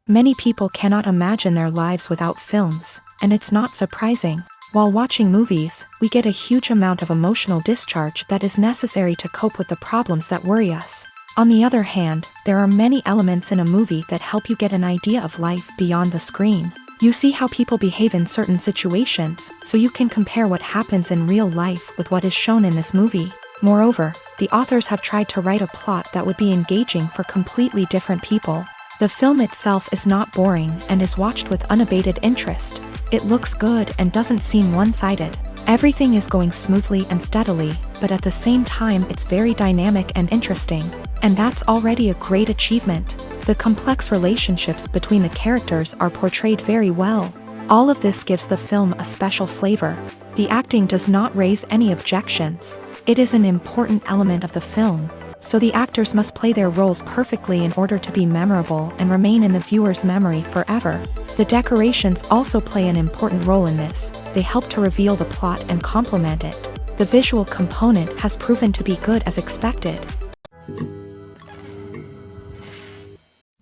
Many people cannot imagine their lives without films, and it's not surprising. While watching movies, we get a huge amount of emotional discharge that is necessary to cope with the problems that worry us. On the other hand, there are many elements in a movie that help you get an idea of life beyond the screen. You see how people behave in certain situations, so you can compare what happens in real life with what is shown in this movie. Moreover, the authors have tried to write a plot that would be engaging for completely different people. The film itself is not boring and is watched with unabated interest. It looks good and doesn't seem one-sided. Everything is going smoothly and steadily, but at the same time it's very dynamic and interesting. And that's already a great achievement. The complex relationships between the characters are portrayed very well. All of this gives the film a special flavor. The acting does not raise any objections. It is an important element of the film. So the actors must play their roles perfectly in order to be memorable and remain in the viewer's memory forever. The decorations also play an important role in this. They help to reveal the plot and complement it. The visual component has proven to be good as expected.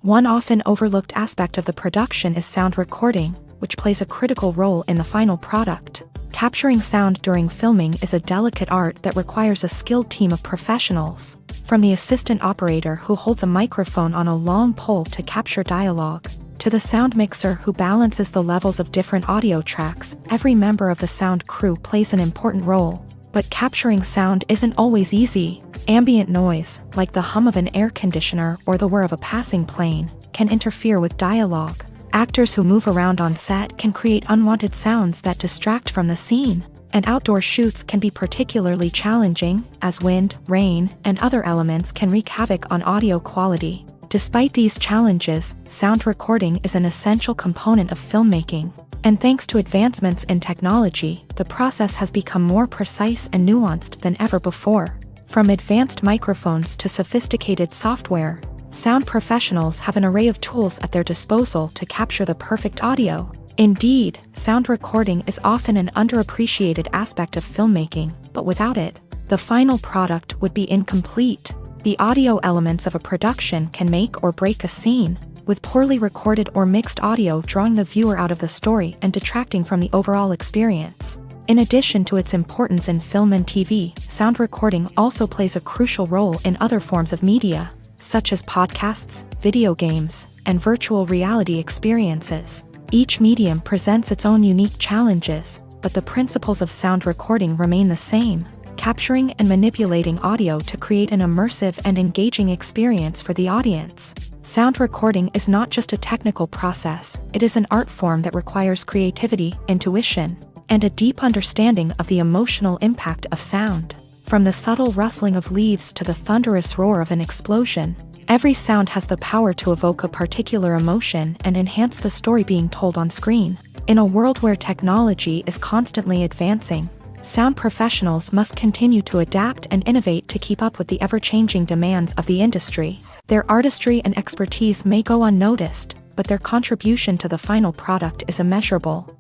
One often overlooked aspect of the production is sound recording, which plays a critical role in the final product. Capturing sound during filming is a delicate art that requires a skilled team of professionals. From the assistant operator who holds a microphone on a long pole to capture dialogue, to the sound mixer who balances the levels of different audio tracks, every member of the sound crew plays an important role. But capturing sound isn't always easy. Ambient noise, like the hum of an air conditioner or the whir of a passing plane, can interfere with dialogue. Actors who move around on set can create unwanted sounds that distract from the scene. And outdoor shoots can be particularly challenging, as wind, rain, and other elements can wreak havoc on audio quality. Despite these challenges, sound recording is an essential component of filmmaking. And thanks to advancements in technology, the process has become more precise and nuanced than ever before. From advanced microphones to sophisticated software, sound professionals have an array of tools at their disposal to capture the perfect audio. Indeed, sound recording is often an underappreciated aspect of filmmaking, but without it, the final product would be incomplete. The audio elements of a production can make or break a scene, with poorly recorded or mixed audio drawing the viewer out of the story and detracting from the overall experience. In addition to its importance in film and TV, sound recording also plays a crucial role in other forms of media, such as podcasts, video games, and virtual reality experiences. Each medium presents its own unique challenges, but the principles of sound recording remain the same, capturing and manipulating audio to create an immersive and engaging experience for the audience. Sound recording is not just a technical process, it is an art form that requires creativity, intuition, and a deep understanding of the emotional impact of sound. From the subtle rustling of leaves to the thunderous roar of an explosion, every sound has the power to evoke a particular emotion and enhance the story being told on screen. In a world where technology is constantly advancing, sound professionals must continue to adapt and innovate to keep up with the ever-changing demands of the industry. Their artistry and expertise may go unnoticed, but their contribution to the final product is immeasurable.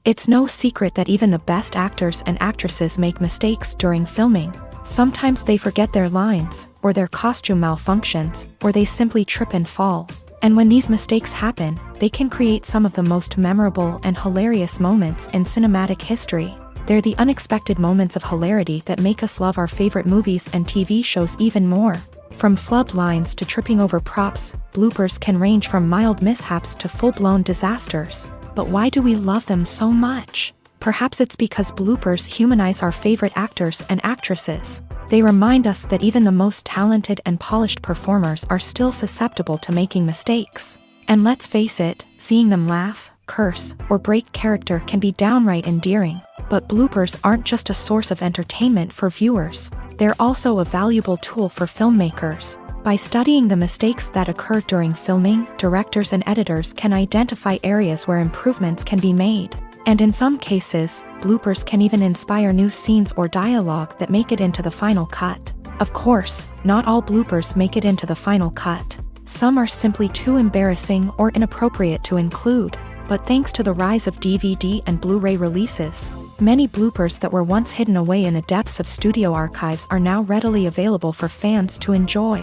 It's no secret that even the best actors and actresses make mistakes during filming. Sometimes they forget their lines, or their costume malfunctions, or they simply trip and fall. And when these mistakes happen, they can create some of the most memorable and hilarious moments in cinematic history. They're the unexpected moments of hilarity that make us love our favorite movies and TV shows even more. From flubbed lines to tripping over props, bloopers can range from mild mishaps to full-blown disasters. But why do we love them so much? Perhaps it's because bloopers humanize our favorite actors and actresses. They remind us that even the most talented and polished performers are still susceptible to making mistakes. And let's face it, seeing them laugh, curse, or break character can be downright endearing. But bloopers aren't just a source of entertainment for viewers. They're also a valuable tool for filmmakers. By studying the mistakes that occur during filming, directors and editors can identify areas where improvements can be made. And in some cases, bloopers can even inspire new scenes or dialogue that make it into the final cut. Of course, not all bloopers make it into the final cut. Some are simply too embarrassing or inappropriate to include. But thanks to the rise of DVD and Blu-ray releases, many bloopers that were once hidden away in the depths of studio archives are now readily available for fans to enjoy.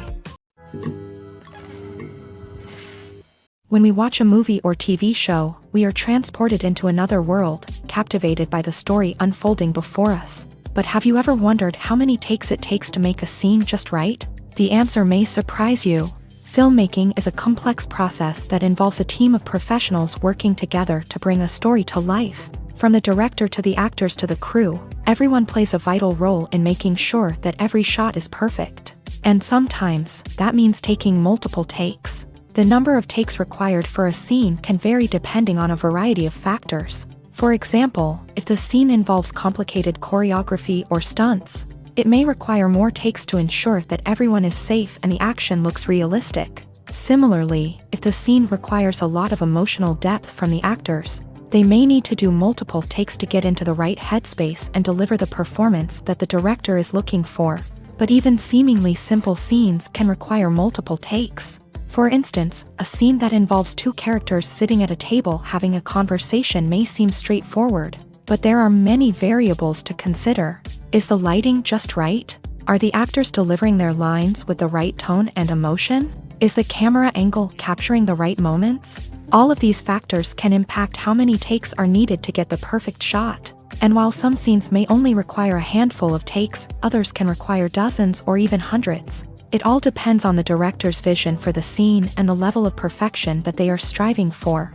When we watch a movie or TV show, we are transported into another world, captivated by the story unfolding before us. But have you ever wondered how many takes it takes to make a scene just right? The answer may surprise you. Filmmaking is a complex process that involves a team of professionals working together to bring a story to life. From the director to the actors to the crew, everyone plays a vital role in making sure that every shot is perfect. And sometimes, that means taking multiple takes. The number of takes required for a scene can vary depending on a variety of factors. For example, if the scene involves complicated choreography or stunts, it may require more takes to ensure that everyone is safe and the action looks realistic. Similarly, if the scene requires a lot of emotional depth from the actors, they may need to do multiple takes to get into the right headspace and deliver the performance that the director is looking for. But even seemingly simple scenes can require multiple takes. For instance, a scene that involves two characters sitting at a table having a conversation may seem straightforward, but there are many variables to consider. Is the lighting just right? Are the actors delivering their lines with the right tone and emotion? Is the camera angle capturing the right moments? All of these factors can impact how many takes are needed to get the perfect shot. And while some scenes may only require a handful of takes, others can require dozens or even hundreds. It all depends on the director's vision for the scene and the level of perfection that they are striving for.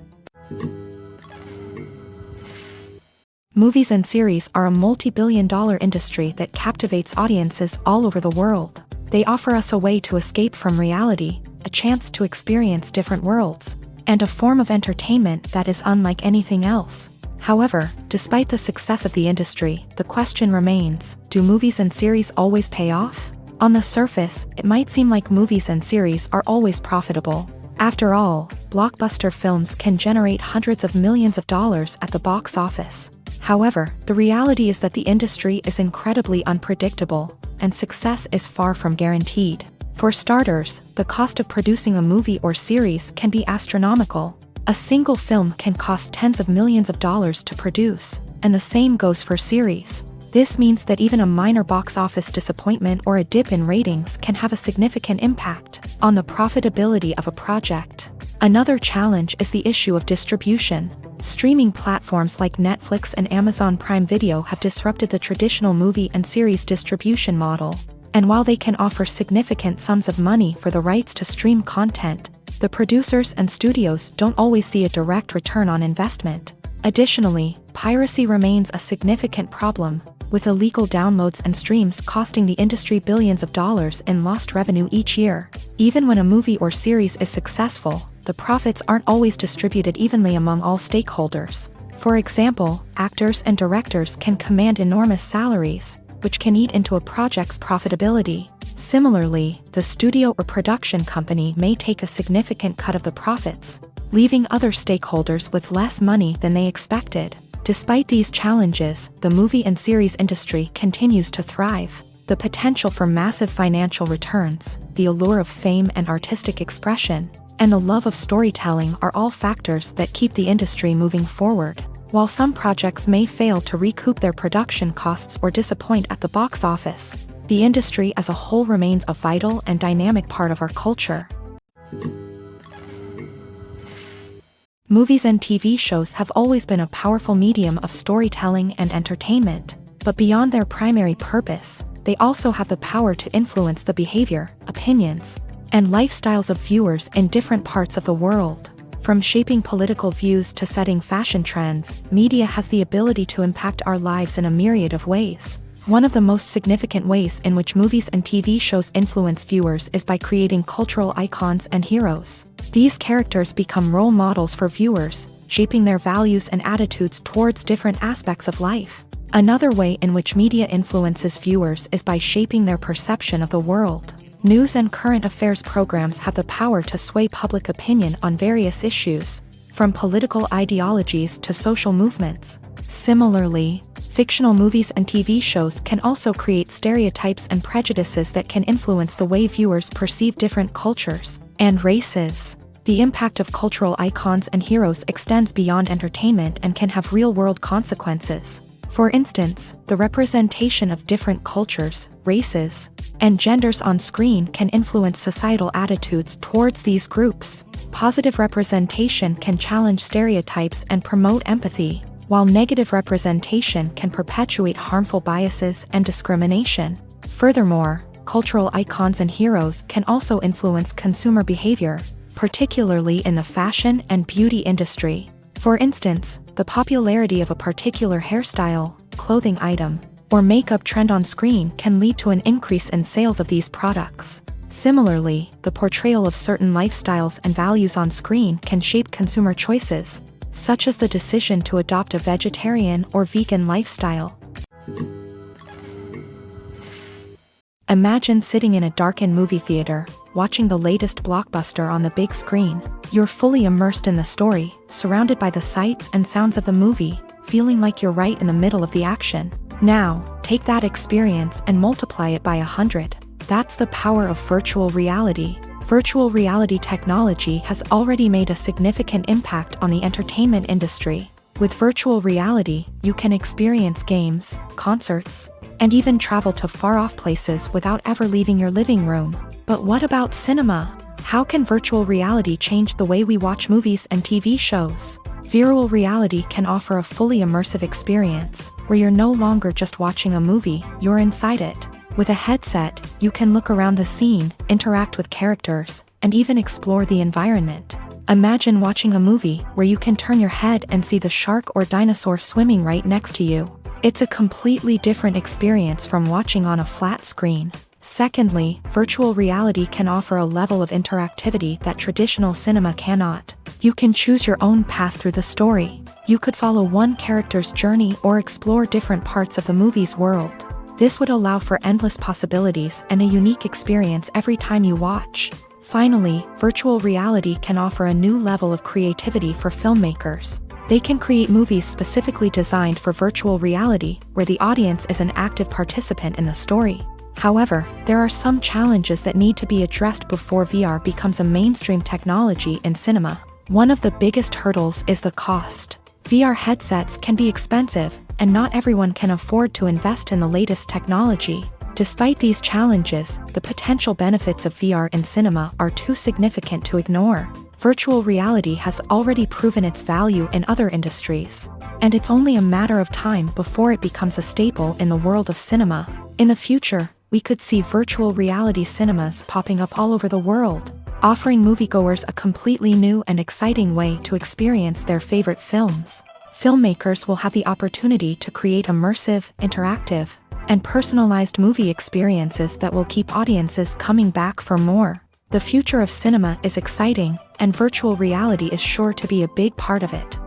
Movies and series are a multi-billion-dollar industry that captivates audiences all over the world. They offer us a way to escape from reality, a chance to experience different worlds, and a form of entertainment that is unlike anything else. However, despite the success of the industry, the question remains, do movies and series always pay off? On the surface, it might seem like movies and series are always profitable. After all, blockbuster films can generate hundreds of millions of dollars at the box office. However, the reality is that the industry is incredibly unpredictable, and success is far from guaranteed. For starters, the cost of producing a movie or series can be astronomical. A single film can cost tens of millions of dollars to produce, and the same goes for series. This means that even a minor box office disappointment or a dip in ratings can have a significant impact on the profitability of a project. Another challenge is the issue of distribution. Streaming platforms like Netflix and Amazon Prime Video have disrupted the traditional movie and series distribution model. And while they can offer significant sums of money for the rights to stream content, the producers and studios don't always see a direct return on investment. Additionally, piracy remains a significant problem, with illegal downloads and streams costing the industry billions of dollars in lost revenue each year. Even when a movie or series is successful, the profits aren't always distributed evenly among all stakeholders. For example, actors and directors can command enormous salaries, which can eat into a project's profitability. Similarly, the studio or production company may take a significant cut of the profits, leaving other stakeholders with less money than they expected. Despite these challenges, the movie and series industry continues to thrive. The potential for massive financial returns, the allure of fame and artistic expression, and the love of storytelling are all factors that keep the industry moving forward. While some projects may fail to recoup their production costs or disappoint at the box office, the industry as a whole remains a vital and dynamic part of our culture. Movies and TV shows have always been a powerful medium of storytelling and entertainment, but beyond their primary purpose, they also have the power to influence the behavior, opinions, and lifestyles of viewers in different parts of the world. From shaping political views to setting fashion trends, media has the ability to impact our lives in a myriad of ways. One of the most significant ways in which movies and TV shows influence viewers is by creating cultural icons and heroes. These characters become role models for viewers, shaping their values and attitudes towards different aspects of life. Another way in which media influences viewers is by shaping their perception of the world. News and current affairs programs have the power to sway public opinion on various issues, from political ideologies to social movements. Similarly, fictional movies and TV shows can also create stereotypes and prejudices that can influence the way viewers perceive different cultures and races. The impact of cultural icons and heroes extends beyond entertainment and can have real-world consequences. For instance, the representation of different cultures, races, and genders on screen can influence societal attitudes towards these groups. Positive representation can challenge stereotypes and promote empathy, while negative representation can perpetuate harmful biases and discrimination. Furthermore, cultural icons and heroes can also influence consumer behavior, particularly in the fashion and beauty industry. For instance, the popularity of a particular hairstyle, clothing item, or makeup trend on screen can lead to an increase in sales of these products. Similarly, the portrayal of certain lifestyles and values on screen can shape consumer choices, such as the decision to adopt a vegetarian or vegan lifestyle. Imagine sitting in a darkened movie theater, watching the latest blockbuster on the big screen. You're fully immersed in the story, surrounded by the sights and sounds of the movie, feeling like you're right in the middle of the action. Now, take that experience and multiply it by 100. That's the power of virtual reality. Virtual reality technology has already made a significant impact on the entertainment industry. With virtual reality, you can experience games, concerts, and even travel to far-off places without ever leaving your living room. But what about cinema? How can virtual reality change the way we watch movies and TV shows? Virtual reality can offer a fully immersive experience, where you're no longer just watching a movie, you're inside it. With a headset, you can look around the scene, interact with characters, and even explore the environment. Imagine watching a movie where you can turn your head and see the shark or dinosaur swimming right next to you. It's a completely different experience from watching on a flat screen. Secondly, virtual reality can offer a level of interactivity that traditional cinema cannot. You can choose your own path through the story. You could follow one character's journey or explore different parts of the movie's world. This would allow for endless possibilities and a unique experience every time you watch. Finally, virtual reality can offer a new level of creativity for filmmakers. They can create movies specifically designed for virtual reality, where the audience is an active participant in the story. However, there are some challenges that need to be addressed before VR becomes a mainstream technology in cinema. One of the biggest hurdles is the cost. VR headsets can be expensive, and not everyone can afford to invest in the latest technology. Despite these challenges, the potential benefits of VR in cinema are too significant to ignore. Virtual reality has already proven its value in other industries, and it's only a matter of time before it becomes a staple in the world of cinema. In the future, we could see virtual reality cinemas popping up all over the world, offering moviegoers a completely new and exciting way to experience their favorite films. Filmmakers will have the opportunity to create immersive, interactive, and personalized movie experiences that will keep audiences coming back for more. The future of cinema is exciting, and virtual reality is sure to be a big part of it.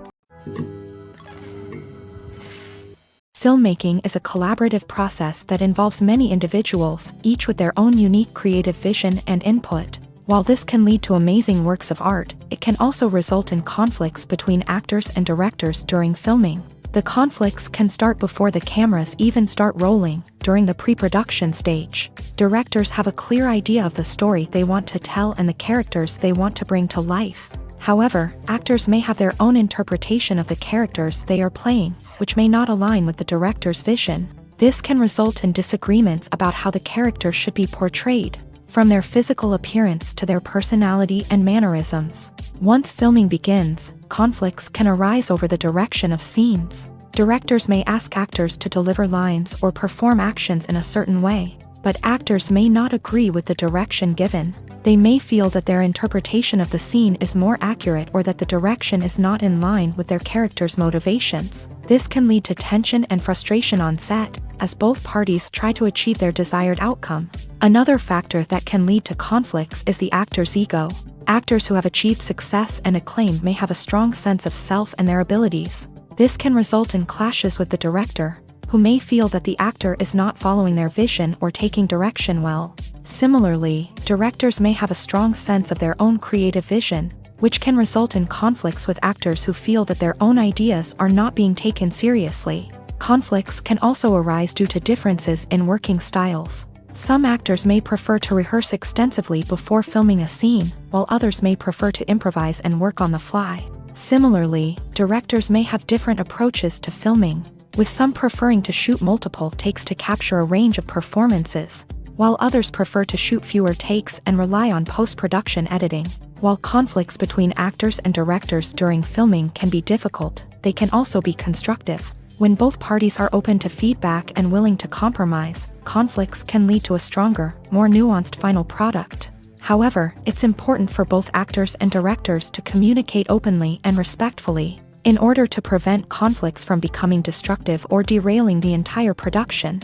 Filmmaking is a collaborative process that involves many individuals, each with their own unique creative vision and input. While this can lead to amazing works of art, it can also result in conflicts between actors and directors during filming. The conflicts can start before the cameras even start rolling, during the pre-production stage. Directors have a clear idea of the story they want to tell and the characters they want to bring to life. However, actors may have their own interpretation of the characters they are playing, which may not align with the director's vision. This can result in disagreements about how the character should be portrayed, from their physical appearance to their personality and mannerisms. Once filming begins, conflicts can arise over the direction of scenes. Directors may ask actors to deliver lines or perform actions in a certain way, but actors may not agree with the direction given. They may feel that their interpretation of the scene is more accurate or that the direction is not in line with their character's motivations. This can lead to tension and frustration on set, as both parties try to achieve their desired outcome. Another factor that can lead to conflicts is the actor's ego. Actors who have achieved success and acclaim may have a strong sense of self and their abilities. This can result in clashes with the director, who may feel that the actor is not following their vision or taking direction well. Similarly, directors may have a strong sense of their own creative vision, which can result in conflicts with actors who feel that their own ideas are not being taken seriously. Conflicts can also arise due to differences in working styles. Some actors may prefer to rehearse extensively before filming a scene, while others may prefer to improvise and work on the fly. Similarly, directors may have different approaches to filming, with some preferring to shoot multiple takes to capture a range of performances, while others prefer to shoot fewer takes and rely on post-production editing. While conflicts between actors and directors during filming can be difficult, they can also be constructive. When both parties are open to feedback and willing to compromise, conflicts can lead to a stronger, more nuanced final product. However, it's important for both actors and directors to communicate openly and respectfully, in order to prevent conflicts from becoming destructive or derailing the entire production.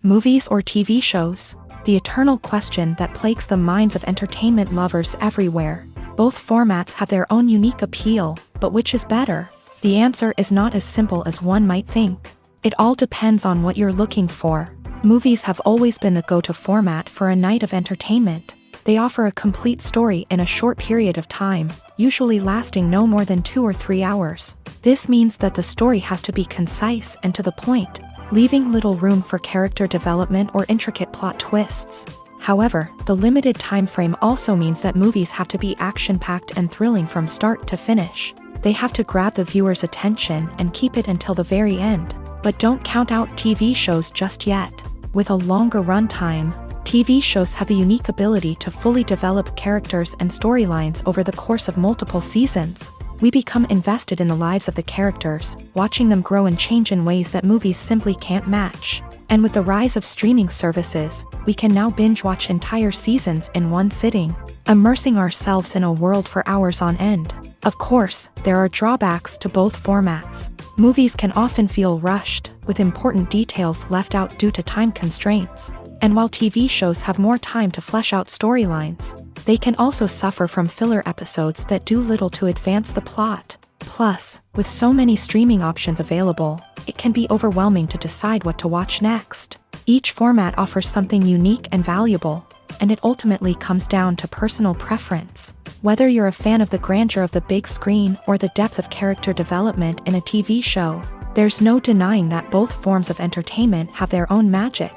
Movies or TV shows? The eternal question that plagues the minds of entertainment lovers everywhere. Both formats have their own unique appeal, but which is better? The answer is not as simple as one might think. It all depends on what you're looking for. Movies have always been the go-to format for a night of entertainment. They offer a complete story in a short period of time, usually lasting no more than 2 or 3 hours. This means that the story has to be concise and to the point, leaving little room for character development or intricate plot twists. However, the limited time frame also means that movies have to be action-packed and thrilling from start to finish. They have to grab the viewer's attention and keep it until the very end. But don't count out TV shows just yet. With a longer runtime, TV shows have the unique ability to fully develop characters and storylines over the course of multiple seasons. We become invested in the lives of the characters, watching them grow and change in ways that movies simply can't match. And with the rise of streaming services, we can now binge-watch entire seasons in one sitting, immersing ourselves in a world for hours on end. Of course, there are drawbacks to both formats. Movies can often feel rushed, with important details left out due to time constraints. And while TV shows have more time to flesh out storylines, they can also suffer from filler episodes that do little to advance the plot. Plus, with so many streaming options available, it can be overwhelming to decide what to watch next. Each format offers something unique and valuable, and it ultimately comes down to personal preference. Whether you're a fan of the grandeur of the big screen or the depth of character development in a TV show, there's no denying that both forms of entertainment have their own magic.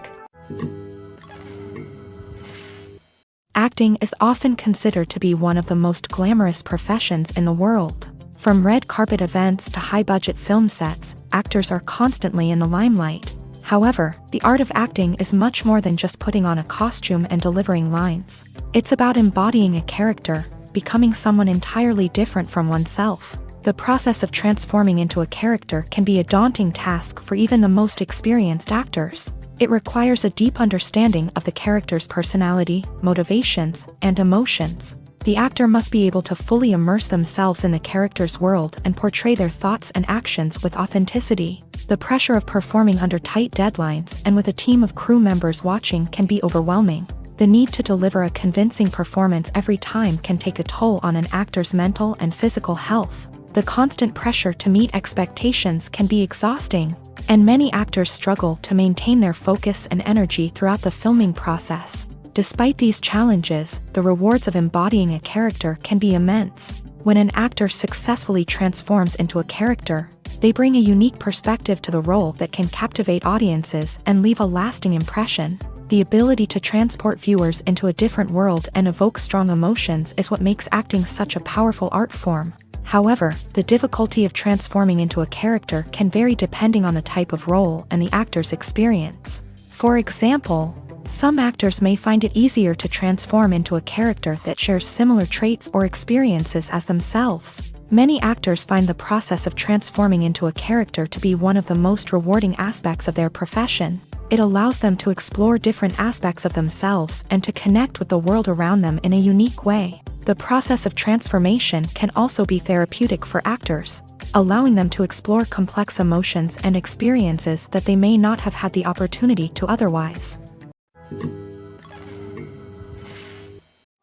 Acting is often considered to be one of the most glamorous professions in the world. From red carpet events to high-budget film sets, actors are constantly in the limelight. However, the art of acting is much more than just putting on a costume and delivering lines. It's about embodying a character, becoming someone entirely different from oneself. The process of transforming into a character can be a daunting task for even the most experienced actors. It requires a deep understanding of the character's personality, motivations, and emotions. The actor must be able to fully immerse themselves in the character's world and portray their thoughts and actions with authenticity. The pressure of performing under tight deadlines and with a team of crew members watching can be overwhelming. The need to deliver a convincing performance every time can take a toll on an actor's mental and physical health. The constant pressure to meet expectations can be exhausting, and many actors struggle to maintain their focus and energy throughout the filming process. Despite these challenges, the rewards of embodying a character can be immense. When an actor successfully transforms into a character, they bring a unique perspective to the role that can captivate audiences and leave a lasting impression. The ability to transport viewers into a different world and evoke strong emotions is what makes acting such a powerful art form. However, the difficulty of transforming into a character can vary depending on the type of role and the actor's experience. For example, some actors may find it easier to transform into a character that shares similar traits or experiences as themselves. Many actors find the process of transforming into a character to be one of the most rewarding aspects of their profession. It allows them to explore different aspects of themselves and to connect with the world around them in a unique way. The process of transformation can also be therapeutic for actors, allowing them to explore complex emotions and experiences that they may not have had the opportunity to otherwise.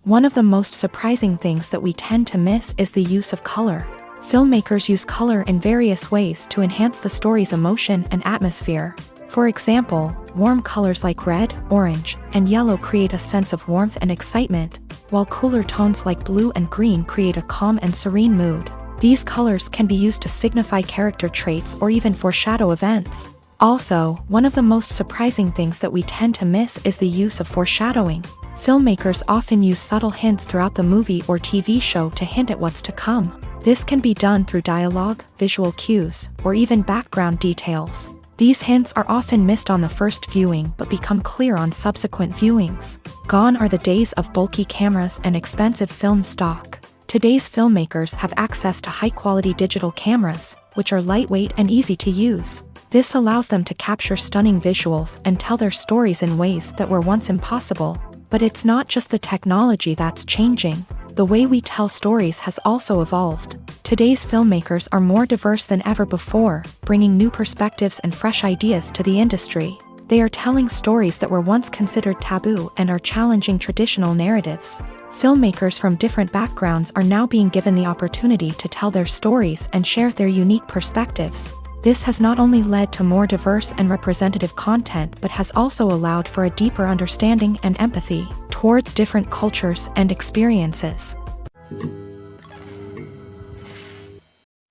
One of the most surprising things that we tend to miss is the use of color. Filmmakers use color in various ways to enhance the story's emotion and atmosphere. For example, warm colors like red, orange, and yellow create a sense of warmth and excitement, while cooler tones like blue and green create a calm and serene mood. These colors can be used to signify character traits or even foreshadow events. Also, one of the most surprising things that we tend to miss is the use of foreshadowing. Filmmakers often use subtle hints throughout the movie or TV show to hint at what's to come. This can be done through dialogue, visual cues, or even background details. These hints are often missed on the first viewing but become clear on subsequent viewings. Gone are the days of bulky cameras and expensive film stock. Today's filmmakers have access to high-quality digital cameras, which are lightweight and easy to use. This allows them to capture stunning visuals and tell their stories in ways that were once impossible. But it's not just the technology that's changing. The way we tell stories has also evolved. Today's filmmakers are more diverse than ever before, bringing new perspectives and fresh ideas to the industry. They are telling stories that were once considered taboo and are challenging traditional narratives. Filmmakers from different backgrounds are now being given the opportunity to tell their stories and share their unique perspectives. This has not only led to more diverse and representative content but has also allowed for a deeper understanding and empathy towards different cultures and experiences.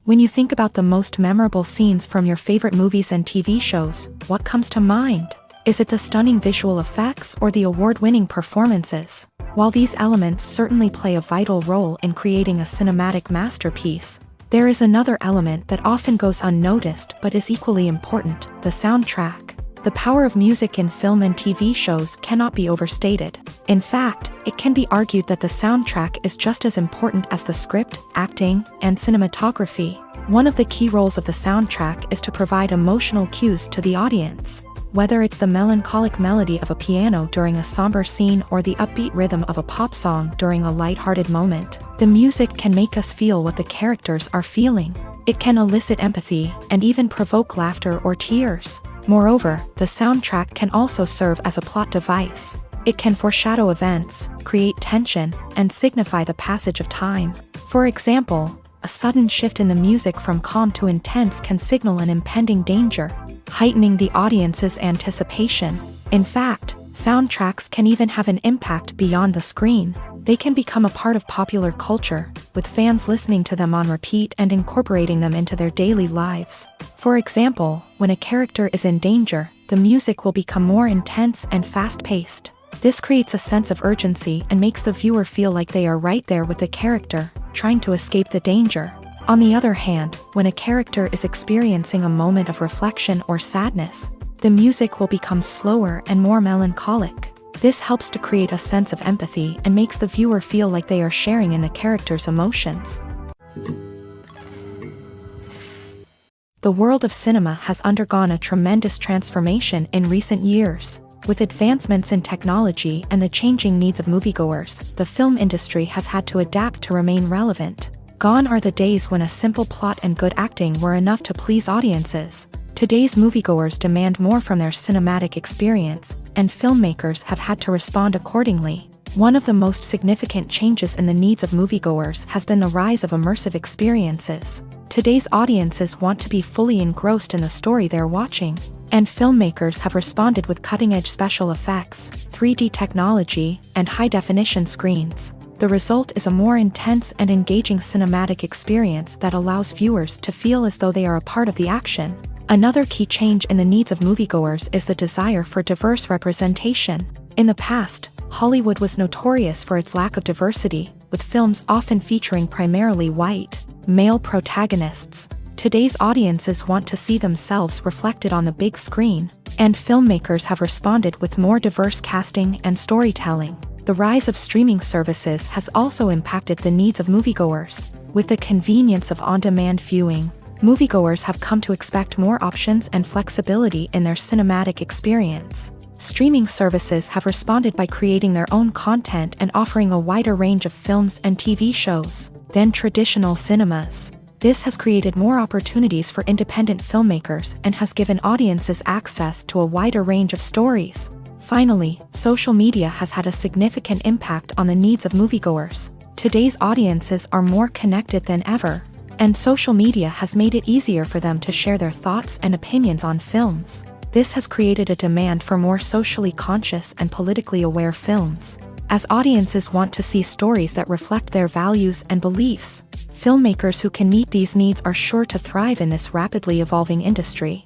When you think about the most memorable scenes from your favorite movies and TV shows, what comes to mind? Is it the stunning visual effects or the award-winning performances? While these elements certainly play a vital role in creating a cinematic masterpiece, there is another element that often goes unnoticed but is equally important: the soundtrack. The power of music in film and TV shows cannot be overstated. In fact, it can be argued that the soundtrack is just as important as the script, acting, and cinematography. One of the key roles of the soundtrack is to provide emotional cues to the audience. Whether it's the melancholic melody of a piano during a somber scene or the upbeat rhythm of a pop song during a lighthearted moment, the music can make us feel what the characters are feeling. It can elicit empathy and even provoke laughter or tears. Moreover, the soundtrack can also serve as a plot device. It can foreshadow events, create tension, and signify the passage of time. For example, a sudden shift in the music from calm to intense can signal an impending danger, heightening the audience's anticipation. In fact, soundtracks can even have an impact beyond the screen. They can become a part of popular culture, with fans listening to them on repeat and incorporating them into their daily lives. For example, when a character is in danger, the music will become more intense and fast-paced. This creates a sense of urgency and makes the viewer feel like they are right there with the character, trying to escape the danger. On the other hand, when a character is experiencing a moment of reflection or sadness, the music will become slower and more melancholic. This helps to create a sense of empathy and makes the viewer feel like they are sharing in the character's emotions. The world of cinema has undergone a tremendous transformation in recent years. With advancements in technology and the changing needs of moviegoers, the film industry has had to adapt to remain relevant. Gone are the days when a simple plot and good acting were enough to please audiences. Today's moviegoers demand more from their cinematic experience, and filmmakers have had to respond accordingly. One of the most significant changes in the needs of moviegoers has been the rise of immersive experiences. Today's audiences want to be fully engrossed in the story they're watching, and filmmakers have responded with cutting-edge special effects, 3D technology, and high-definition screens. The result is a more intense and engaging cinematic experience that allows viewers to feel as though they are a part of the action. Another key change in the needs of moviegoers is the desire for diverse representation. In the past, Hollywood was notorious for its lack of diversity, with films often featuring primarily white, male protagonists. Today's audiences want to see themselves reflected on the big screen, and filmmakers have responded with more diverse casting and storytelling. The rise of streaming services has also impacted the needs of moviegoers. With the convenience of on-demand viewing, moviegoers have come to expect more options and flexibility in their cinematic experience. Streaming services have responded by creating their own content and offering a wider range of films and TV shows than traditional cinemas. This has created more opportunities for independent filmmakers and has given audiences access to a wider range of stories. Finally, social media has had a significant impact on the needs of moviegoers. Today's audiences are more connected than ever, and social media has made it easier for them to share their thoughts and opinions on films. This has created a demand for more socially conscious and politically aware films. As audiences want to see stories that reflect their values and beliefs, filmmakers who can meet these needs are sure to thrive in this rapidly evolving industry.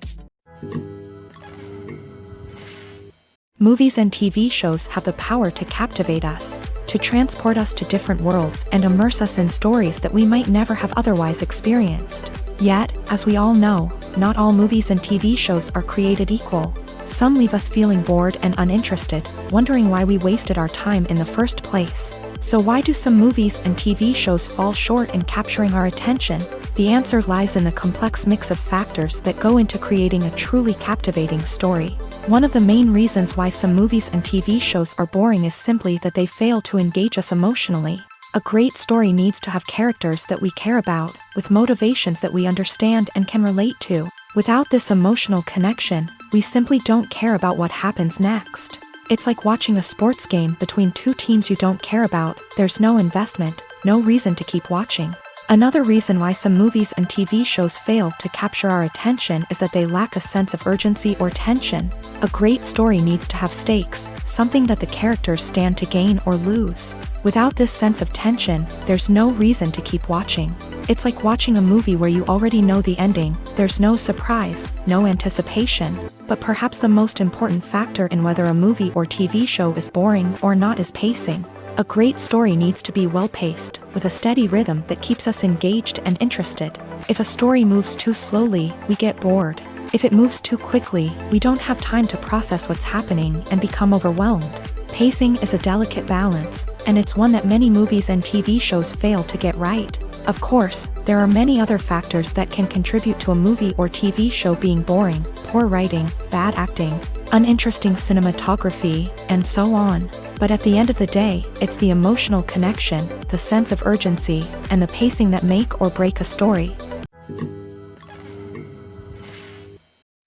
Movies and TV shows have the power to captivate us, to transport us to different worlds and immerse us in stories that we might never have otherwise experienced. Yet, as we all know, not all movies and TV shows are created equal. Some leave us feeling bored and uninterested, wondering why we wasted our time in the first place. So why do some movies and TV shows fall short in capturing our attention? The answer lies in the complex mix of factors that go into creating a truly captivating story. One of the main reasons why some movies and TV shows are boring is simply that they fail to engage us emotionally. A great story needs to have characters that we care about, with motivations that we understand and can relate to. Without this emotional connection, we simply don't care about what happens next. It's like watching a sports game between two teams you don't care about. There's no investment, no reason to keep watching. Another reason why some movies and TV shows fail to capture our attention is that they lack a sense of urgency or tension. A great story needs to have stakes, something that the characters stand to gain or lose. Without this sense of tension, there's no reason to keep watching. It's like watching a movie where you already know the ending. There's no surprise, no anticipation. But perhaps the most important factor in whether a movie or TV show is boring or not is pacing. A great story needs to be well-paced, with a steady rhythm that keeps us engaged and interested. If a story moves too slowly, we get bored. If it moves too quickly, we don't have time to process what's happening and become overwhelmed. Pacing is a delicate balance, and it's one that many movies and TV shows fail to get right. Of course, there are many other factors that can contribute to a movie or TV show being boring: poor writing, bad acting, uninteresting cinematography, and so on. But at the end of the day, it's the emotional connection, the sense of urgency, and the pacing that make or break a story.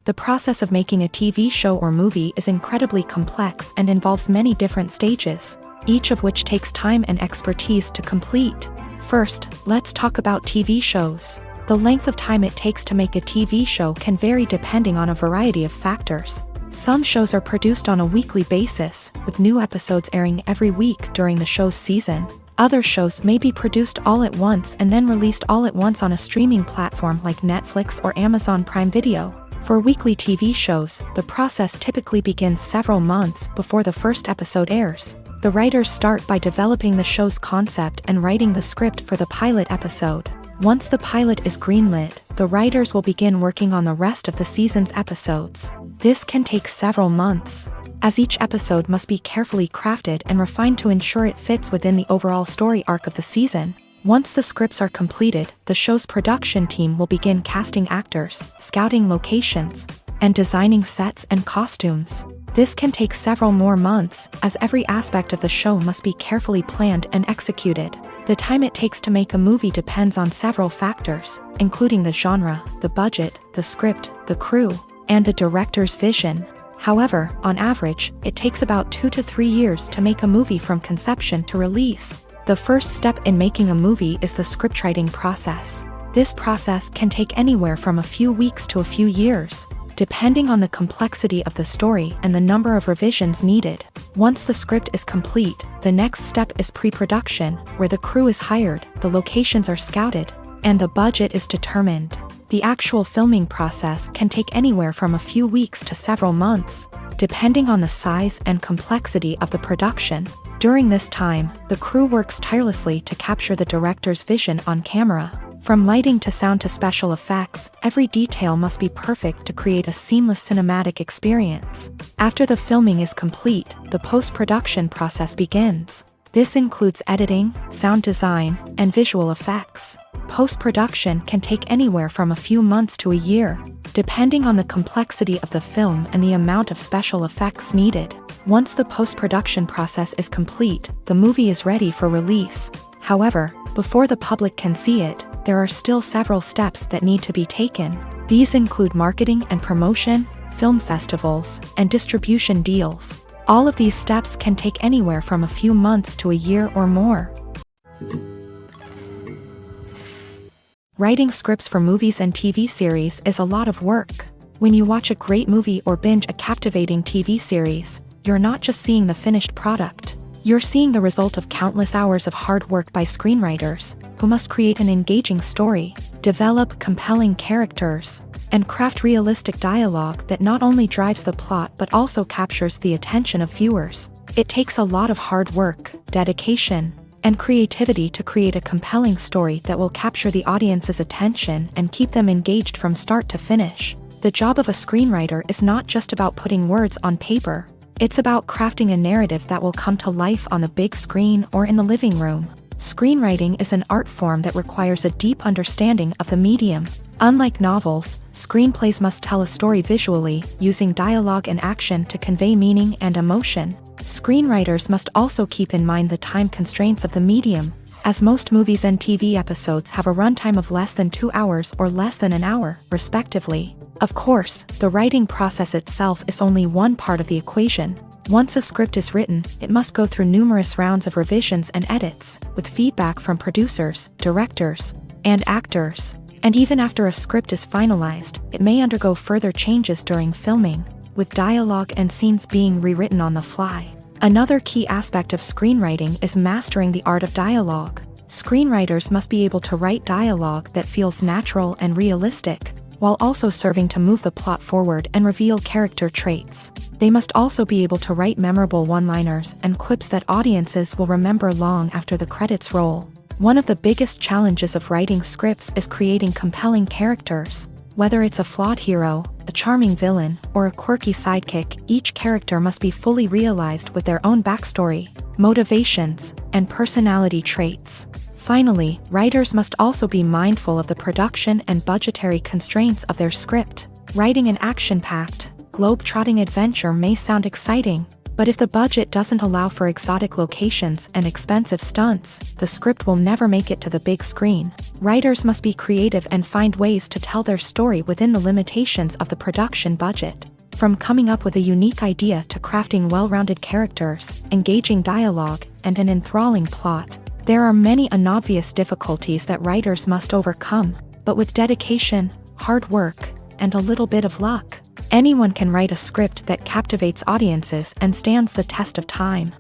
The process of making a TV show or movie is incredibly complex and involves many different stages, each of which takes time and expertise to complete. First, let's talk about TV shows. The length of time it takes to make a TV show can vary depending on a variety of factors. Some shows are produced on a weekly basis, with new episodes airing every week during the show's season. Other shows may be produced all at once and then released all at once on a streaming platform like Netflix or Amazon Prime Video. For weekly TV shows, the process typically begins several months before the first episode airs. The writers start by developing the show's concept and writing the script for the pilot episode. Once the pilot is greenlit, the writers will begin working on the rest of the season's episodes. This can take several months, as each episode must be carefully crafted and refined to ensure it fits within the overall story arc of the season. Once the scripts are completed, the show's production team will begin casting actors, scouting locations, and designing sets and costumes. This can take several more months, as every aspect of the show must be carefully planned and executed. The time it takes to make a movie depends on several factors, including the genre, the budget, the script, the crew, and the director's vision. However, on average, it takes about 2 to 3 years to make a movie from conception to release. The first step in making a movie is the scriptwriting process. This process can take anywhere from a few weeks to a few years, depending on the complexity of the story and the number of revisions needed. Once the script is complete, the next step is pre-production, where the crew is hired, the locations are scouted, and the budget is determined. The actual filming process can take anywhere from a few weeks to several months, depending on the size and complexity of the production. During this time, the crew works tirelessly to capture the director's vision on camera. From lighting to sound to special effects, every detail must be perfect to create a seamless cinematic experience. After the filming is complete, the post-production process begins. This includes editing, sound design, and visual effects. Post-production can take anywhere from a few months to a year, depending on the complexity of the film and the amount of special effects needed. Once the post-production process is complete, the movie is ready for release. However, before the public can see it, there are still several steps that need to be taken. These include marketing and promotion, film festivals, and distribution deals. All of these steps can take anywhere from a few months to a year or more. Writing scripts for movies and TV series is a lot of work. When you watch a great movie or binge a captivating TV series, you're not just seeing the finished product. You're seeing the result of countless hours of hard work by screenwriters, who must create an engaging story, develop compelling characters, and craft realistic dialogue that not only drives the plot but also captures the attention of viewers. It takes a lot of hard work, dedication, and creativity to create a compelling story that will capture the audience's attention and keep them engaged from start to finish. The job of a screenwriter is not just about putting words on paper. It's about crafting a narrative that will come to life on the big screen or in the living room. Screenwriting is an art form that requires a deep understanding of the medium. Unlike novels, screenplays must tell a story visually, using dialogue and action to convey meaning and emotion. Screenwriters must also keep in mind the time constraints of the medium, as most movies and TV episodes have a runtime of less than 2 hours or less than an hour, respectively. Of course, the writing process itself is only one part of the equation. Once a script is written, it must go through numerous rounds of revisions and edits, with feedback from producers, directors, and actors. And even after a script is finalized, it may undergo further changes during filming, with dialogue and scenes being rewritten on the fly. Another key aspect of screenwriting is mastering the art of dialogue. Screenwriters must be able to write dialogue that feels natural and realistic, while also serving to move the plot forward and reveal character traits. They must also be able to write memorable one-liners and quips that audiences will remember long after the credits roll. One of the biggest challenges of writing scripts is creating compelling characters. Whether it's a flawed hero, a charming villain, or a quirky sidekick, each character must be fully realized with their own backstory, motivations, and personality traits. Finally, writers must also be mindful of the production and budgetary constraints of their script. Writing an action-packed, globe-trotting adventure may sound exciting, but if the budget doesn't allow for exotic locations and expensive stunts, the script will never make it to the big screen. Writers must be creative and find ways to tell their story within the limitations of the production budget. From coming up with a unique idea to crafting well-rounded characters, engaging dialogue, and an enthralling plot, there are many unobvious difficulties that writers must overcome, but with dedication, hard work, and a little bit of luck, anyone can write a script that captivates audiences and stands the test of time.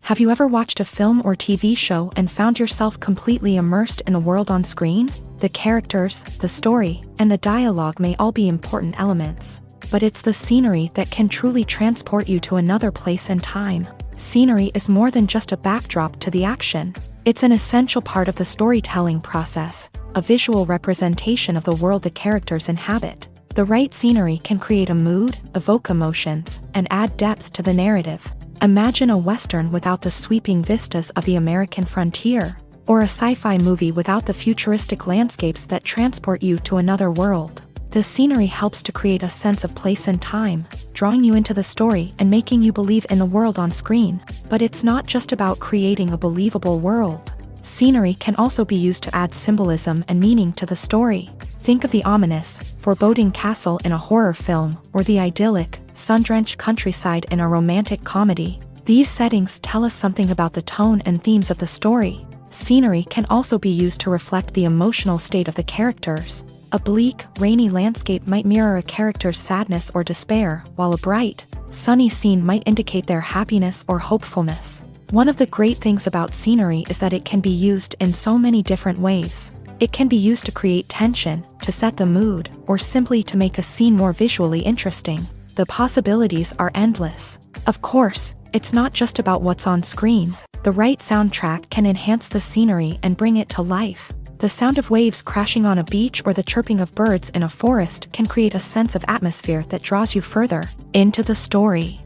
Have you ever watched a film or TV show and found yourself completely immersed in the world on screen? The characters, the story, and the dialogue may all be important elements, but it's the scenery that can truly transport you to another place and time. Scenery is more than just a backdrop to the action. It's an essential part of the storytelling process, a visual representation of the world the characters inhabit. The right scenery can create a mood, evoke emotions, and add depth to the narrative. Imagine a Western without the sweeping vistas of the American frontier, or a sci-fi movie without the futuristic landscapes that transport you to another world. The scenery helps to create a sense of place and time, drawing you into the story and making you believe in the world on screen. But it's not just about creating a believable world. Scenery can also be used to add symbolism and meaning to the story. Think of the ominous, foreboding castle in a horror film, or the idyllic, sun-drenched countryside in a romantic comedy. These settings tell us something about the tone and themes of the story. Scenery can also be used to reflect the emotional state of the characters. A bleak, rainy landscape might mirror a character's sadness or despair, while a bright, sunny scene might indicate their happiness or hopefulness. One of the great things about scenery is that it can be used in so many different ways. It can be used to create tension, to set the mood, or simply to make a scene more visually interesting. The possibilities are endless. Of course, it's not just about what's on screen. The right soundtrack can enhance the scenery and bring it to life. The sound of waves crashing on a beach or the chirping of birds in a forest can create a sense of atmosphere that draws you further into the story.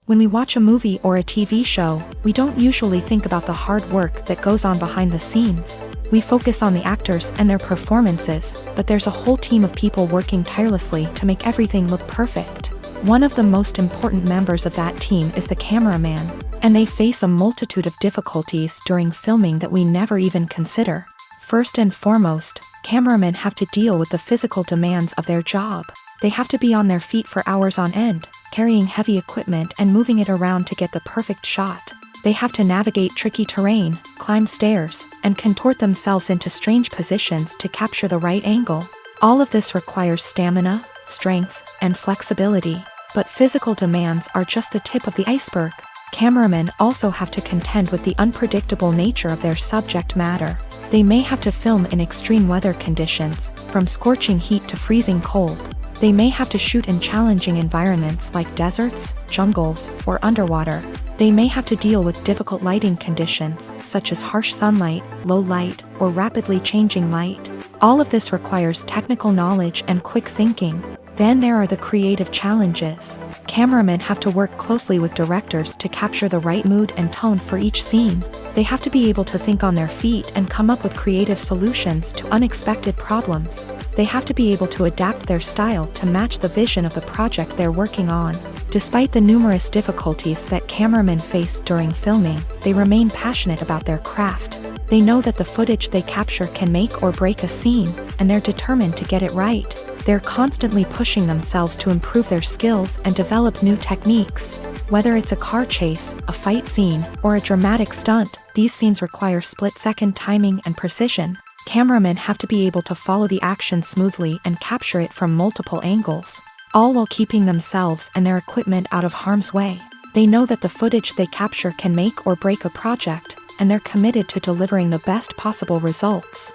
When we watch a movie or a TV show, we don't usually think about the hard work that goes on behind the scenes. We focus on the actors and their performances, but there's a whole team of people working tirelessly to make everything look perfect. One of the most important members of that team is the cameraman, and they face a multitude of difficulties during filming that we never even consider. First and foremost, cameramen have to deal with the physical demands of their job. They have to be on their feet for hours on end, carrying heavy equipment and moving it around to get the perfect shot. They have to navigate tricky terrain, climb stairs, and contort themselves into strange positions to capture the right angle. All of this requires stamina, strength, and flexibility. But physical demands are just the tip of the iceberg. Cameramen also have to contend with the unpredictable nature of their subject matter. They may have to film in extreme weather conditions, from scorching heat to freezing cold. They may have to shoot in challenging environments like deserts, jungles, or underwater. They may have to deal with difficult lighting conditions, such as harsh sunlight, low light, or rapidly changing light. All of this requires technical knowledge and quick thinking. Then there are the creative challenges. Cameramen have to work closely with directors to capture the right mood and tone for each scene. They have to be able to think on their feet and come up with creative solutions to unexpected problems. They have to be able to adapt their style to match the vision of the project they're working on. Despite the numerous difficulties that cameramen face during filming, they remain passionate about their craft. They know that the footage they capture can make or break a scene, and they're determined to get it right. They're constantly pushing themselves to improve their skills and develop new techniques. Whether it's a car chase, a fight scene, or a dramatic stunt, these scenes require split-second timing and precision. Cameramen have to be able to follow the action smoothly and capture it from multiple angles, all while keeping themselves and their equipment out of harm's way. They know that the footage they capture can make or break a project, and they're committed to delivering the best possible results.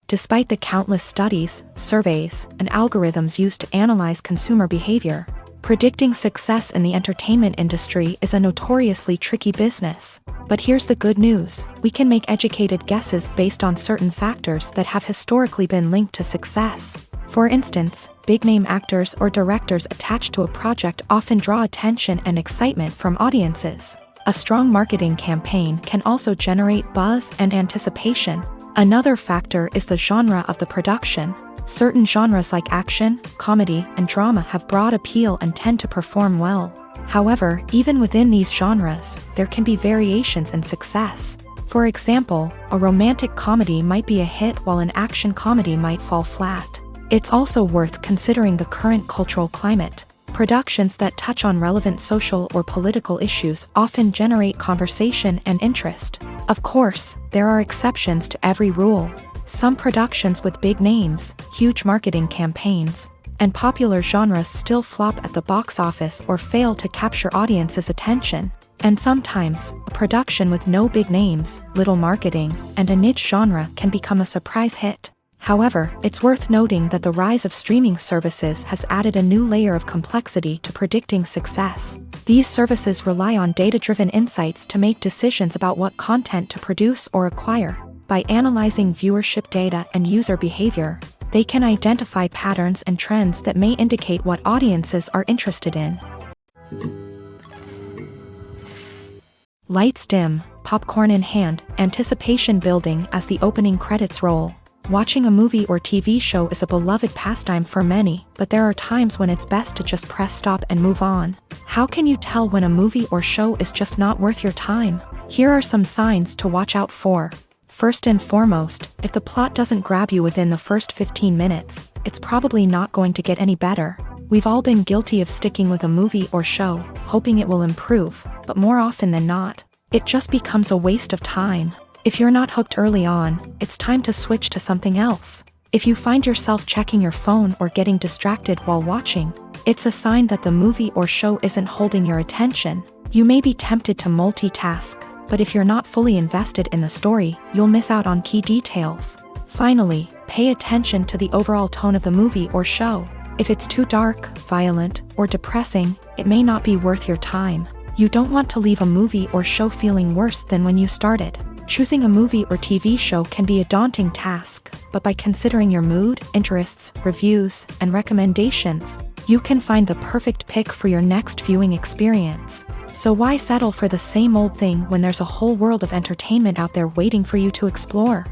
Despite the countless studies, surveys, and algorithms used to analyze consumer behavior, predicting success in the entertainment industry is a notoriously tricky business. But here's the good news: we can make educated guesses based on certain factors that have historically been linked to success. For instance, big-name actors or directors attached to a project often draw attention and excitement from audiences. A strong marketing campaign can also generate buzz and anticipation. Another factor is the genre of the production. Certain genres like action, comedy, and drama have broad appeal and tend to perform well. However, even within these genres, there can be variations in success. For example, a romantic comedy might be a hit while an action comedy might fall flat. It's also worth considering the current cultural climate. Productions that touch on relevant social or political issues often generate conversation and interest. Of course, there are exceptions to every rule. Some productions with big names, huge marketing campaigns, and popular genres still flop at the box office or fail to capture audiences' attention. And sometimes, a production with no big names, little marketing, and a niche genre can become a surprise hit. However, it's worth noting that the rise of streaming services has added a new layer of complexity to predicting success. These services rely on data-driven insights to make decisions about what content to produce or acquire. By analyzing viewership data and user behavior, they can identify patterns and trends that may indicate what audiences are interested in. Lights dim, popcorn in hand, anticipation building as the opening credits roll. Watching a movie or TV show is a beloved pastime for many, but there are times when it's best to just press stop and move on. How can you tell when a movie or show is just not worth your time? Here are some signs to watch out for. First and foremost, if the plot doesn't grab you within the first 15 minutes, it's probably not going to get any better. We've all been guilty of sticking with a movie or show, hoping it will improve, but more often than not, it just becomes a waste of time. If you're not hooked early on, it's time to switch to something else. If you find yourself checking your phone or getting distracted while watching, it's a sign that the movie or show isn't holding your attention. You may be tempted to multitask, but if you're not fully invested in the story, you'll miss out on key details. Finally, pay attention to the overall tone of the movie or show. If it's too dark, violent, or depressing, it may not be worth your time. You don't want to leave a movie or show feeling worse than when you started. Choosing a movie or TV show can be a daunting task, but by considering your mood, interests, reviews, and recommendations, you can find the perfect pick for your next viewing experience. So why settle for the same old thing when there's a whole world of entertainment out there waiting for you to explore?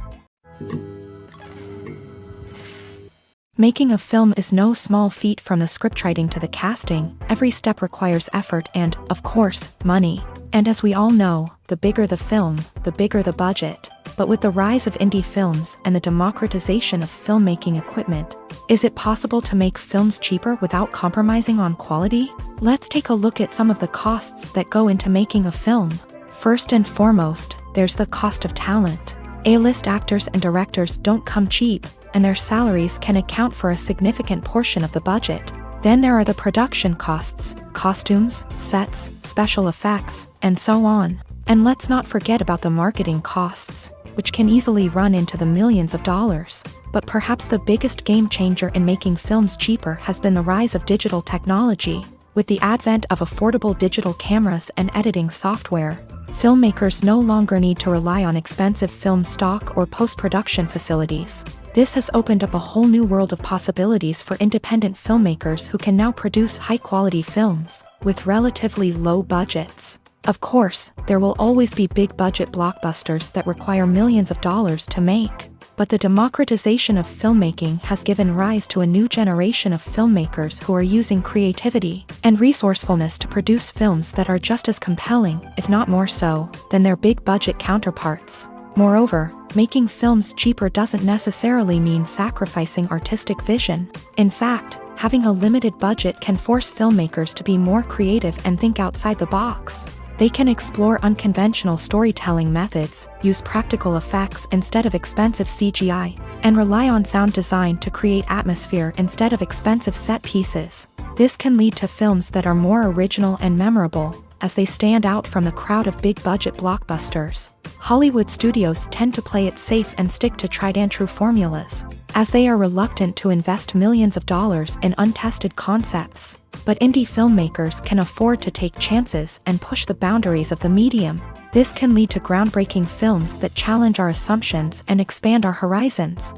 Making a film is no small feat. From the scriptwriting to the casting, every step requires effort and, of course, money. And as we all know, the bigger the film, the bigger the budget. But with the rise of indie films and the democratization of filmmaking equipment, is it possible to make films cheaper without compromising on quality? Let's take a look at some of the costs that go into making a film. First and foremost, there's the cost of talent. A-list actors and directors don't come cheap, and their salaries can account for a significant portion of the budget. Then there are the production costs, costumes, sets, special effects, and so on. And let's not forget about the marketing costs, which can easily run into the millions of dollars. But perhaps the biggest game changer in making films cheaper has been the rise of digital technology. With the advent of affordable digital cameras and editing software, filmmakers no longer need to rely on expensive film stock or post-production facilities. This has opened up a whole new world of possibilities for independent filmmakers who can now produce high-quality films with relatively low budgets. Of course, there will always be big-budget blockbusters that require millions of dollars to make. But the democratization of filmmaking has given rise to a new generation of filmmakers who are using creativity and resourcefulness to produce films that are just as compelling, if not more so, than their big-budget counterparts. Moreover, making films cheaper doesn't necessarily mean sacrificing artistic vision. In fact, having a limited budget can force filmmakers to be more creative and think outside the box. They can explore unconventional storytelling methods, use practical effects instead of expensive CGI, and rely on sound design to create atmosphere instead of expensive set pieces. This can lead to films that are more original and memorable, as they stand out from the crowd of big-budget blockbusters. Hollywood studios tend to play it safe and stick to tried-and-true formulas, as they are reluctant to invest millions of dollars in untested concepts. But indie filmmakers can afford to take chances and push the boundaries of the medium. This can lead to groundbreaking films that challenge our assumptions and expand our horizons.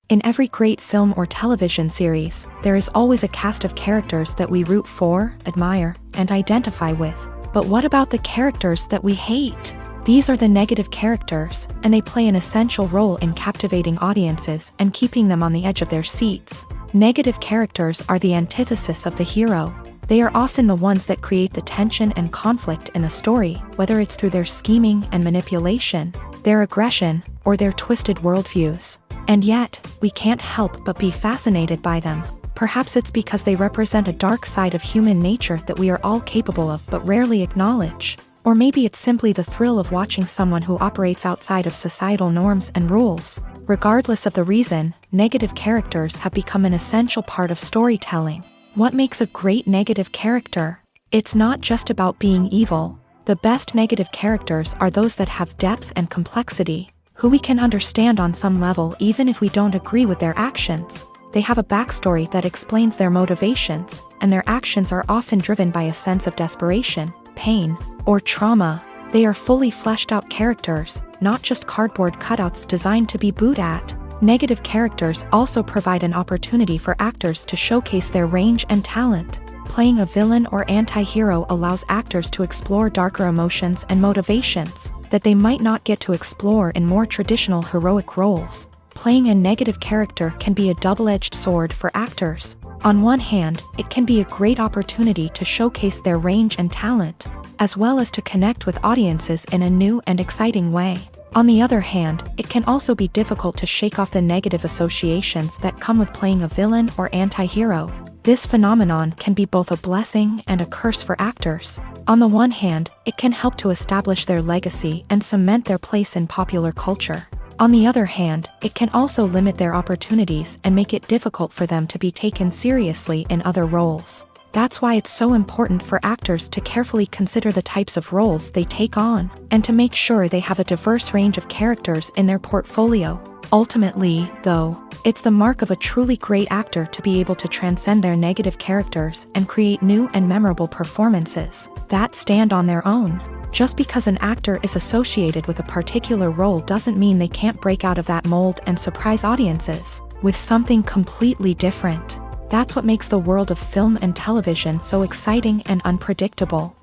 In every great film or television series, there is always a cast of characters that we root for, admire, and identify with. But what about the characters that we hate? These are the negative characters, and they play an essential role in captivating audiences and keeping them on the edge of their seats. Negative characters are the antithesis of the hero. They are often the ones that create the tension and conflict in the story, whether it's through their scheming and manipulation, their aggression, or their twisted worldviews. And yet, we can't help but be fascinated by them. Perhaps it's because they represent a dark side of human nature that we are all capable of but rarely acknowledge. Or maybe it's simply the thrill of watching someone who operates outside of societal norms and rules. Regardless of the reason, negative characters have become an essential part of storytelling. What makes a great negative character? It's not just about being evil. The best negative characters are those that have depth and complexity, who we can understand on some level even if we don't agree with their actions. They have a backstory that explains their motivations, and their actions are often driven by a sense of desperation, pain, or trauma. They are fully fleshed out characters, not just cardboard cutouts designed to be booed at. Negative characters also provide an opportunity for actors to showcase their range and talent. Playing a villain or anti-hero allows actors to explore darker emotions and motivations that they might not get to explore in more traditional heroic roles. Playing a negative character can be a double-edged sword for actors. On one hand, it can be a great opportunity to showcase their range and talent, as well as to connect with audiences in a new and exciting way. On the other hand, it can also be difficult to shake off the negative associations that come with playing a villain or anti-hero. This phenomenon can be both a blessing and a curse for actors. On the one hand, it can help to establish their legacy and cement their place in popular culture. On the other hand, it can also limit their opportunities and make it difficult for them to be taken seriously in other roles. That's why it's so important for actors to carefully consider the types of roles they take on, and to make sure they have a diverse range of characters in their portfolio. Ultimately, though, it's the mark of a truly great actor to be able to transcend their negative characters and create new and memorable performances that stand on their own. Just because an actor is associated with a particular role doesn't mean they can't break out of that mold and surprise audiences with something completely different. That's what makes the world of film and television so exciting and unpredictable.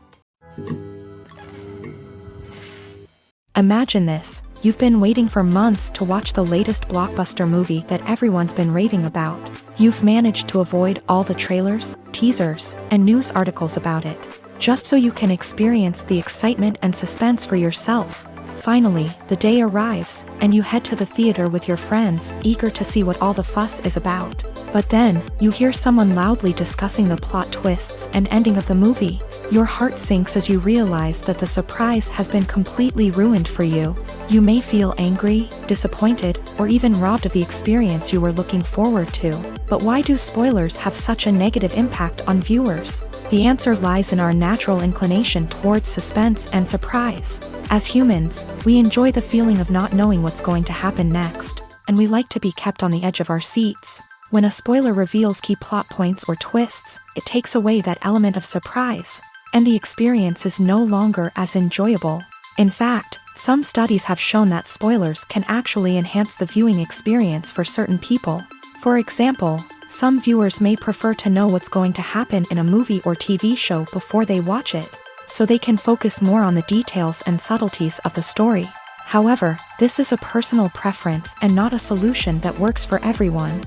Imagine this. You've been waiting for months to watch the latest blockbuster movie that everyone's been raving about. You've managed to avoid all the trailers, teasers, and news articles about it, just so you can experience the excitement and suspense for yourself. Finally, the day arrives, and you head to the theater with your friends, eager to see what all the fuss is about. But then, you hear someone loudly discussing the plot twists and ending of the movie. Your heart sinks as you realize that the surprise has been completely ruined for you. You may feel angry, disappointed, or even robbed of the experience you were looking forward to. But why do spoilers have such a negative impact on viewers? The answer lies in our natural inclination towards suspense and surprise. As humans, we enjoy the feeling of not knowing what's going to happen next, and we like to be kept on the edge of our seats. When a spoiler reveals key plot points or twists, it takes away that element of surprise, and the experience is no longer as enjoyable. In fact, some studies have shown that spoilers can actually enhance the viewing experience for certain people. For example, some viewers may prefer to know what's going to happen in a movie or TV show before they watch it, so they can focus more on the details and subtleties of the story. However, this is a personal preference and not a solution that works for everyone.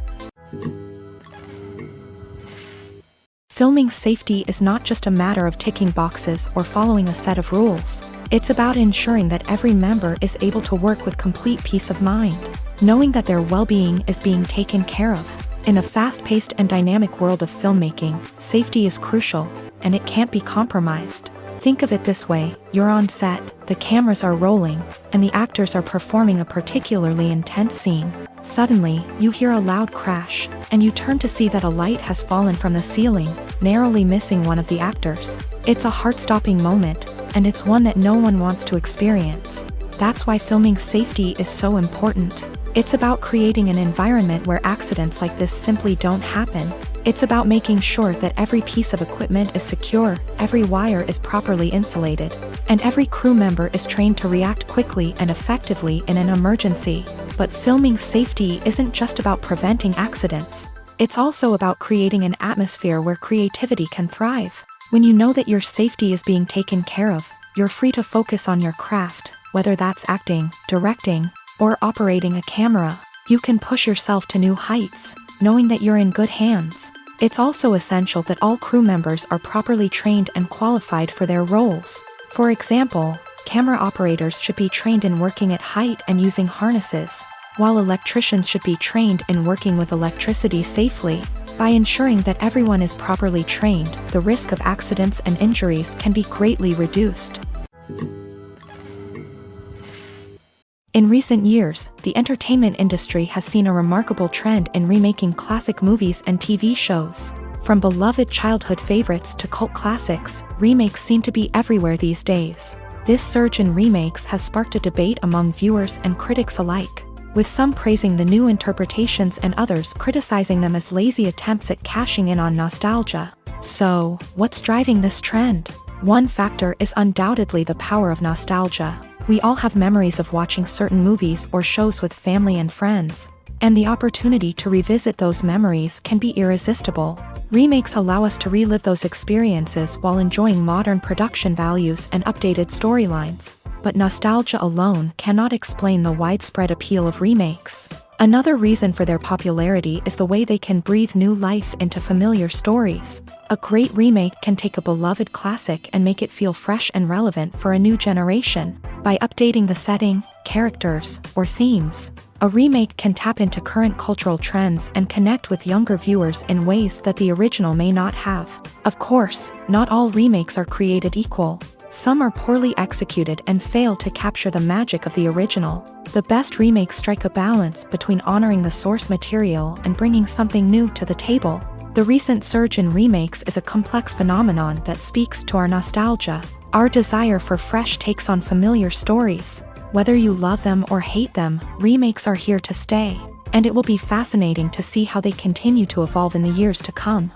Filming safety is not just a matter of ticking boxes or following a set of rules. It's about ensuring that every member is able to work with complete peace of mind, knowing that their well-being is being taken care of. In a fast-paced and dynamic world of filmmaking, safety is crucial, and it can't be compromised. Think of it this way: you're on set, the cameras are rolling, and the actors are performing a particularly intense scene. Suddenly, you hear a loud crash, and you turn to see that a light has fallen from the ceiling, narrowly missing one of the actors. It's a heart-stopping moment, and it's one that no one wants to experience. That's why filming safety is so important. It's about creating an environment where accidents like this simply don't happen. It's about making sure that every piece of equipment is secure, every wire is properly insulated, and every crew member is trained to react quickly and effectively in an emergency. But filming safety isn't just about preventing accidents. It's also about creating an atmosphere where creativity can thrive. When you know that your safety is being taken care of, you're free to focus on your craft, whether that's acting, directing, or operating a camera. You can push yourself to new heights, knowing that you're in good hands. It's also essential that all crew members are properly trained and qualified for their roles. For example, camera operators should be trained in working at height and using harnesses, while electricians should be trained in working with electricity safely. By ensuring that everyone is properly trained, the risk of accidents and injuries can be greatly reduced. In recent years, the entertainment industry has seen a remarkable trend in remaking classic movies and TV shows. From beloved childhood favorites to cult classics, remakes seem to be everywhere these days. This surge in remakes has sparked a debate among viewers and critics alike, with some praising the new interpretations and others criticizing them as lazy attempts at cashing in on nostalgia. So, what's driving this trend? One factor is undoubtedly the power of nostalgia. We all have memories of watching certain movies or shows with family and friends, and the opportunity to revisit those memories can be irresistible. Remakes allow us to relive those experiences while enjoying modern production values and updated storylines. But nostalgia alone cannot explain the widespread appeal of remakes. Another reason for their popularity is the way they can breathe new life into familiar stories. A great remake can take a beloved classic and make it feel fresh and relevant for a new generation. By updating the setting, characters, or themes, a remake can tap into current cultural trends and connect with younger viewers in ways that the original may not have. Of course, not all remakes are created equal. Some are poorly executed and fail to capture the magic of the original. The best remakes strike a balance between honoring the source material and bringing something new to the table. The recent surge in remakes is a complex phenomenon that speaks to our nostalgia, our desire for fresh takes on familiar stories. Whether you love them or hate them, remakes are here to stay, and it will be fascinating to see how they continue to evolve in the years to come.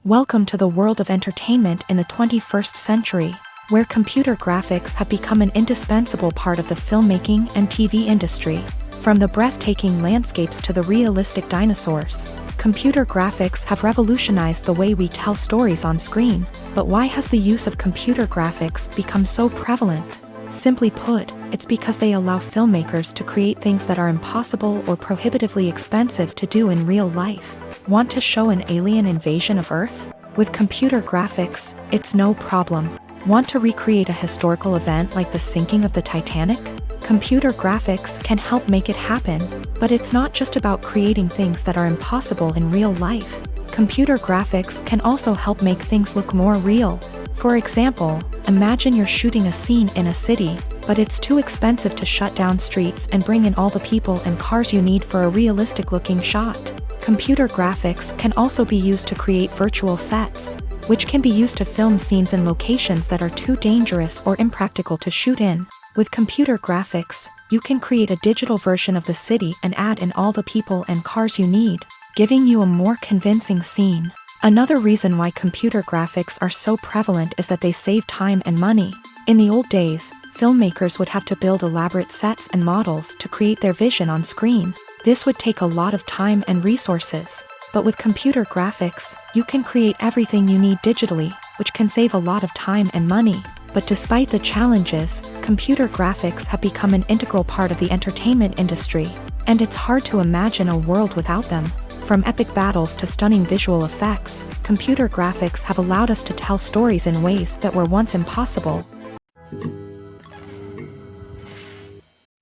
Welcome to the world of entertainment in the 21st century, where computer graphics have become an indispensable part of the filmmaking and TV industry. From the breathtaking landscapes to the realistic dinosaurs, computer graphics have revolutionized the way we tell stories on screen. But why has the use of computer graphics become so prevalent? Simply put, it's because they allow filmmakers to create things that are impossible or prohibitively expensive to do in real life. Want to show an alien invasion of Earth? With computer graphics, it's no problem. Want to recreate a historical event like the sinking of the Titanic? Computer graphics can help make it happen, but it's not just about creating things that are impossible in real life. Computer graphics can also help make things look more real. For example, imagine you're shooting a scene in a city, but it's too expensive to shut down streets and bring in all the people and cars you need for a realistic-looking shot. Computer graphics can also be used to create virtual sets, which can be used to film scenes in locations that are too dangerous or impractical to shoot in. With computer graphics, you can create a digital version of the city and add in all the people and cars you need, giving you a more convincing scene. Another reason why computer graphics are so prevalent is that they save time and money. In the old days, filmmakers would have to build elaborate sets and models to create their vision on screen. This would take a lot of time and resources. But with computer graphics, you can create everything you need digitally, which can save a lot of time and money. But despite the challenges, computer graphics have become an integral part of the entertainment industry, and it's hard to imagine a world without them. From epic battles to stunning visual effects, computer graphics have allowed us to tell stories in ways that were once impossible.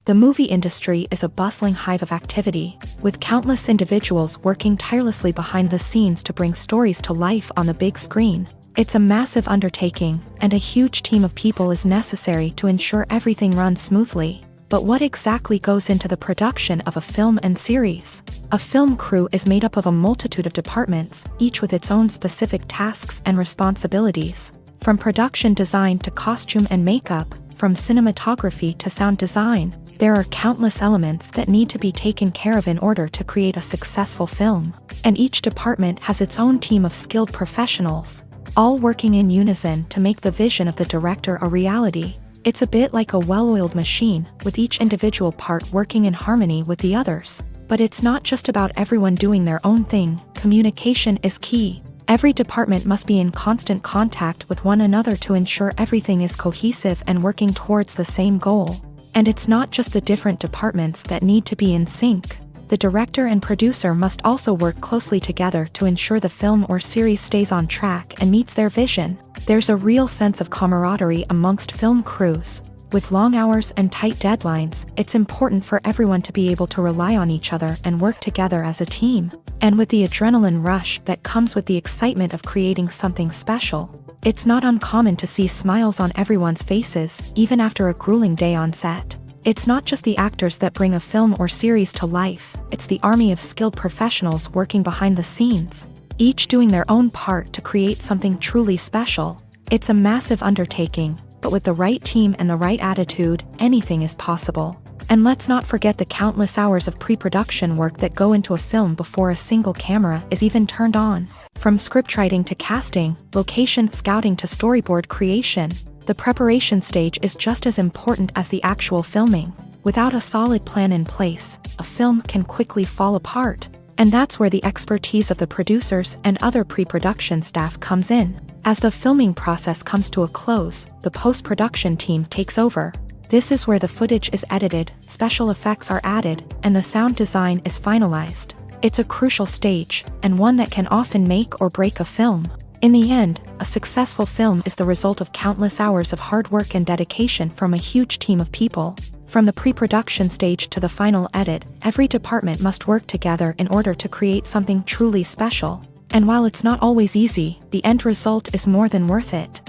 The movie industry is a bustling hive of activity, with countless individuals working tirelessly behind the scenes to bring stories to life on the big screen. It's a massive undertaking, and a huge team of people is necessary to ensure everything runs smoothly. But what exactly goes into the production of a film and series? A film crew is made up of a multitude of departments, each with its own specific tasks and responsibilities. From production design to costume and makeup, from cinematography to sound design, there are countless elements that need to be taken care of in order to create a successful film. And each department has its own team of skilled professionals, all working in unison to make the vision of the director a reality. It's a bit like a well-oiled machine, with each individual part working in harmony with the others. But it's not just about everyone doing their own thing. Communication is key. Every department must be in constant contact with one another to ensure everything is cohesive and working towards the same goal. And it's not just the different departments that need to be in sync. The director and producer must also work closely together to ensure the film or series stays on track and meets their vision. There's a real sense of camaraderie amongst film crews. With long hours and tight deadlines, it's important for everyone to be able to rely on each other and work together as a team. And with the adrenaline rush that comes with the excitement of creating something special, it's not uncommon to see smiles on everyone's faces, even after a grueling day on set. It's not just the actors that bring a film or series to life, it's the army of skilled professionals working behind the scenes, each doing their own part to create something truly special. It's a massive undertaking, but with the right team and the right attitude, anything is possible. And let's not forget the countless hours of pre-production work that go into a film before a single camera is even turned on. From scriptwriting to casting, location scouting to storyboard creation, the preparation stage is just as important as the actual filming. Without a solid plan in place, a film can quickly fall apart. And that's where the expertise of the producers and other pre-production staff comes in. As the filming process comes to a close, the post-production team takes over. This is where the footage is edited, special effects are added, and the sound design is finalized. It's a crucial stage, and one that can often make or break a film. In the end, a successful film is the result of countless hours of hard work and dedication from a huge team of people. From the pre-production stage to the final edit, every department must work together in order to create something truly special. And while it's not always easy, the end result is more than worth it.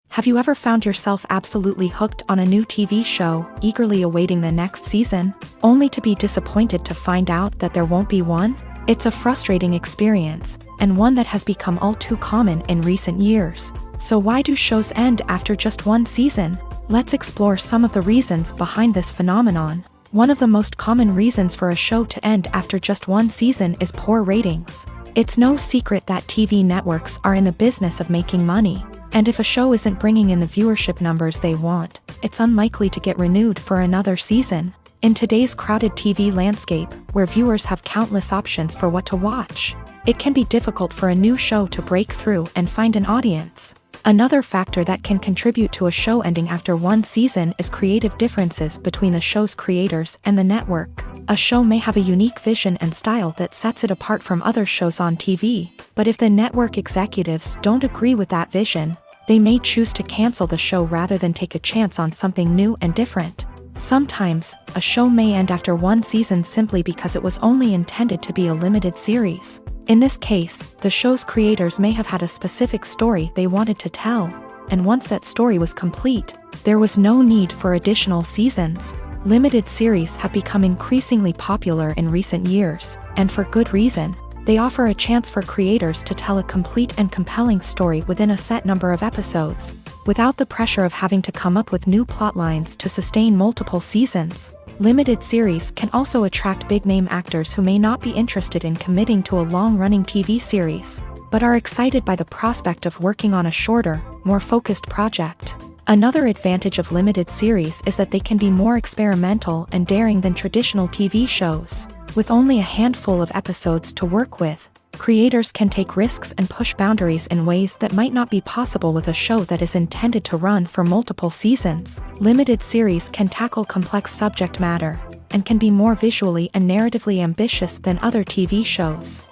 Have you ever found yourself absolutely hooked on a new TV show, eagerly awaiting the next season, only to be disappointed to find out that there won't be one? It's a frustrating experience, and one that has become all too common in recent years. So why do shows end after just one season? Let's explore some of the reasons behind this phenomenon. One of the most common reasons for a show to end after just one season is poor ratings. It's no secret that TV networks are in the business of making money, and if a show isn't bringing in the viewership numbers they want, it's unlikely to get renewed for another season. In today's crowded TV landscape, where viewers have countless options for what to watch, it can be difficult for a new show to break through and find an audience. Another factor that can contribute to a show ending after one season is creative differences between the show's creators and the network. A show may have a unique vision and style that sets it apart from other shows on TV, but if the network executives don't agree with that vision, they may choose to cancel the show rather than take a chance on something new and different. Sometimes, a show may end after one season simply because it was only intended to be a limited series. In this case, the show's creators may have had a specific story they wanted to tell, and once that story was complete, there was no need for additional seasons. Limited series have become increasingly popular in recent years, and for good reason. They offer a chance for creators to tell a complete and compelling story within a set number of episodes, without the pressure of having to come up with new plotlines to sustain multiple seasons. Limited series can also attract big-name actors who may not be interested in committing to a long-running TV series, but are excited by the prospect of working on a shorter, more focused project. Another advantage of limited series is that they can be more experimental and daring than traditional TV shows. With only a handful of episodes to work with, creators can take risks and push boundaries in ways that might not be possible with a show that is intended to run for multiple seasons. Limited series can tackle complex subject matter, and can be more visually and narratively ambitious than other TV shows.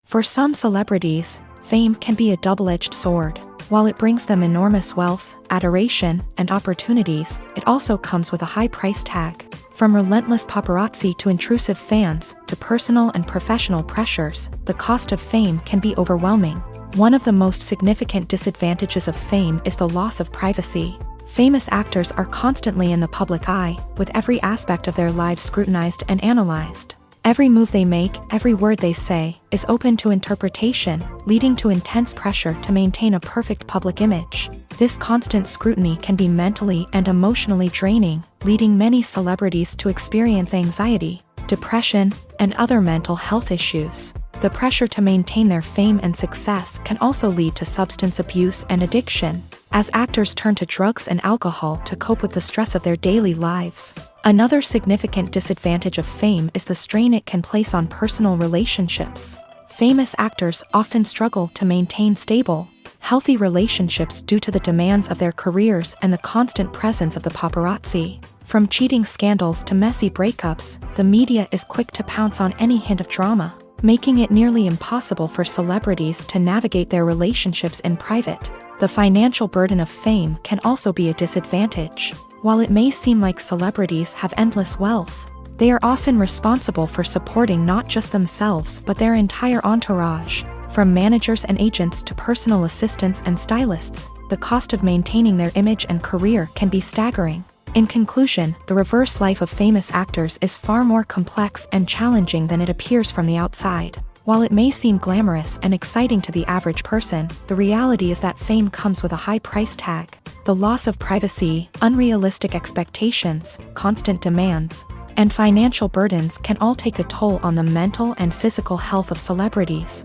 For some celebrities, fame can be a double-edged sword. While it brings them enormous wealth, adoration, and opportunities, it also comes with a high price tag. From relentless paparazzi to intrusive fans, to personal and professional pressures, the cost of fame can be overwhelming. One of the most significant disadvantages of fame is the loss of privacy. Famous actors are constantly in the public eye, with every aspect of their lives scrutinized and analyzed. Every move they make, every word they say, is open to interpretation, leading to intense pressure to maintain a perfect public image. This constant scrutiny can be mentally and emotionally draining, leading many celebrities to experience anxiety, depression, and other mental health issues. The pressure to maintain their fame and success can also lead to substance abuse and addiction, as actors turn to drugs and alcohol to cope with the stress of their daily lives. Another significant disadvantage of fame is the strain it can place on personal relationships. Famous actors often struggle to maintain stable, healthy relationships due to the demands of their careers and the constant presence of the paparazzi. From cheating scandals to messy breakups, the media is quick to pounce on any hint of drama, making it nearly impossible for celebrities to navigate their relationships in private. The financial burden of fame can also be a disadvantage. While it may seem like celebrities have endless wealth, they are often responsible for supporting not just themselves but their entire entourage. From managers and agents to personal assistants and stylists, the cost of maintaining their image and career can be staggering. In conclusion, the reverse life of famous actors is far more complex and challenging than it appears from the outside. While it may seem glamorous and exciting to the average person, the reality is that fame comes with a high price tag. The loss of privacy, unrealistic expectations, constant demands, and financial burdens can all take a toll on the mental and physical health of celebrities.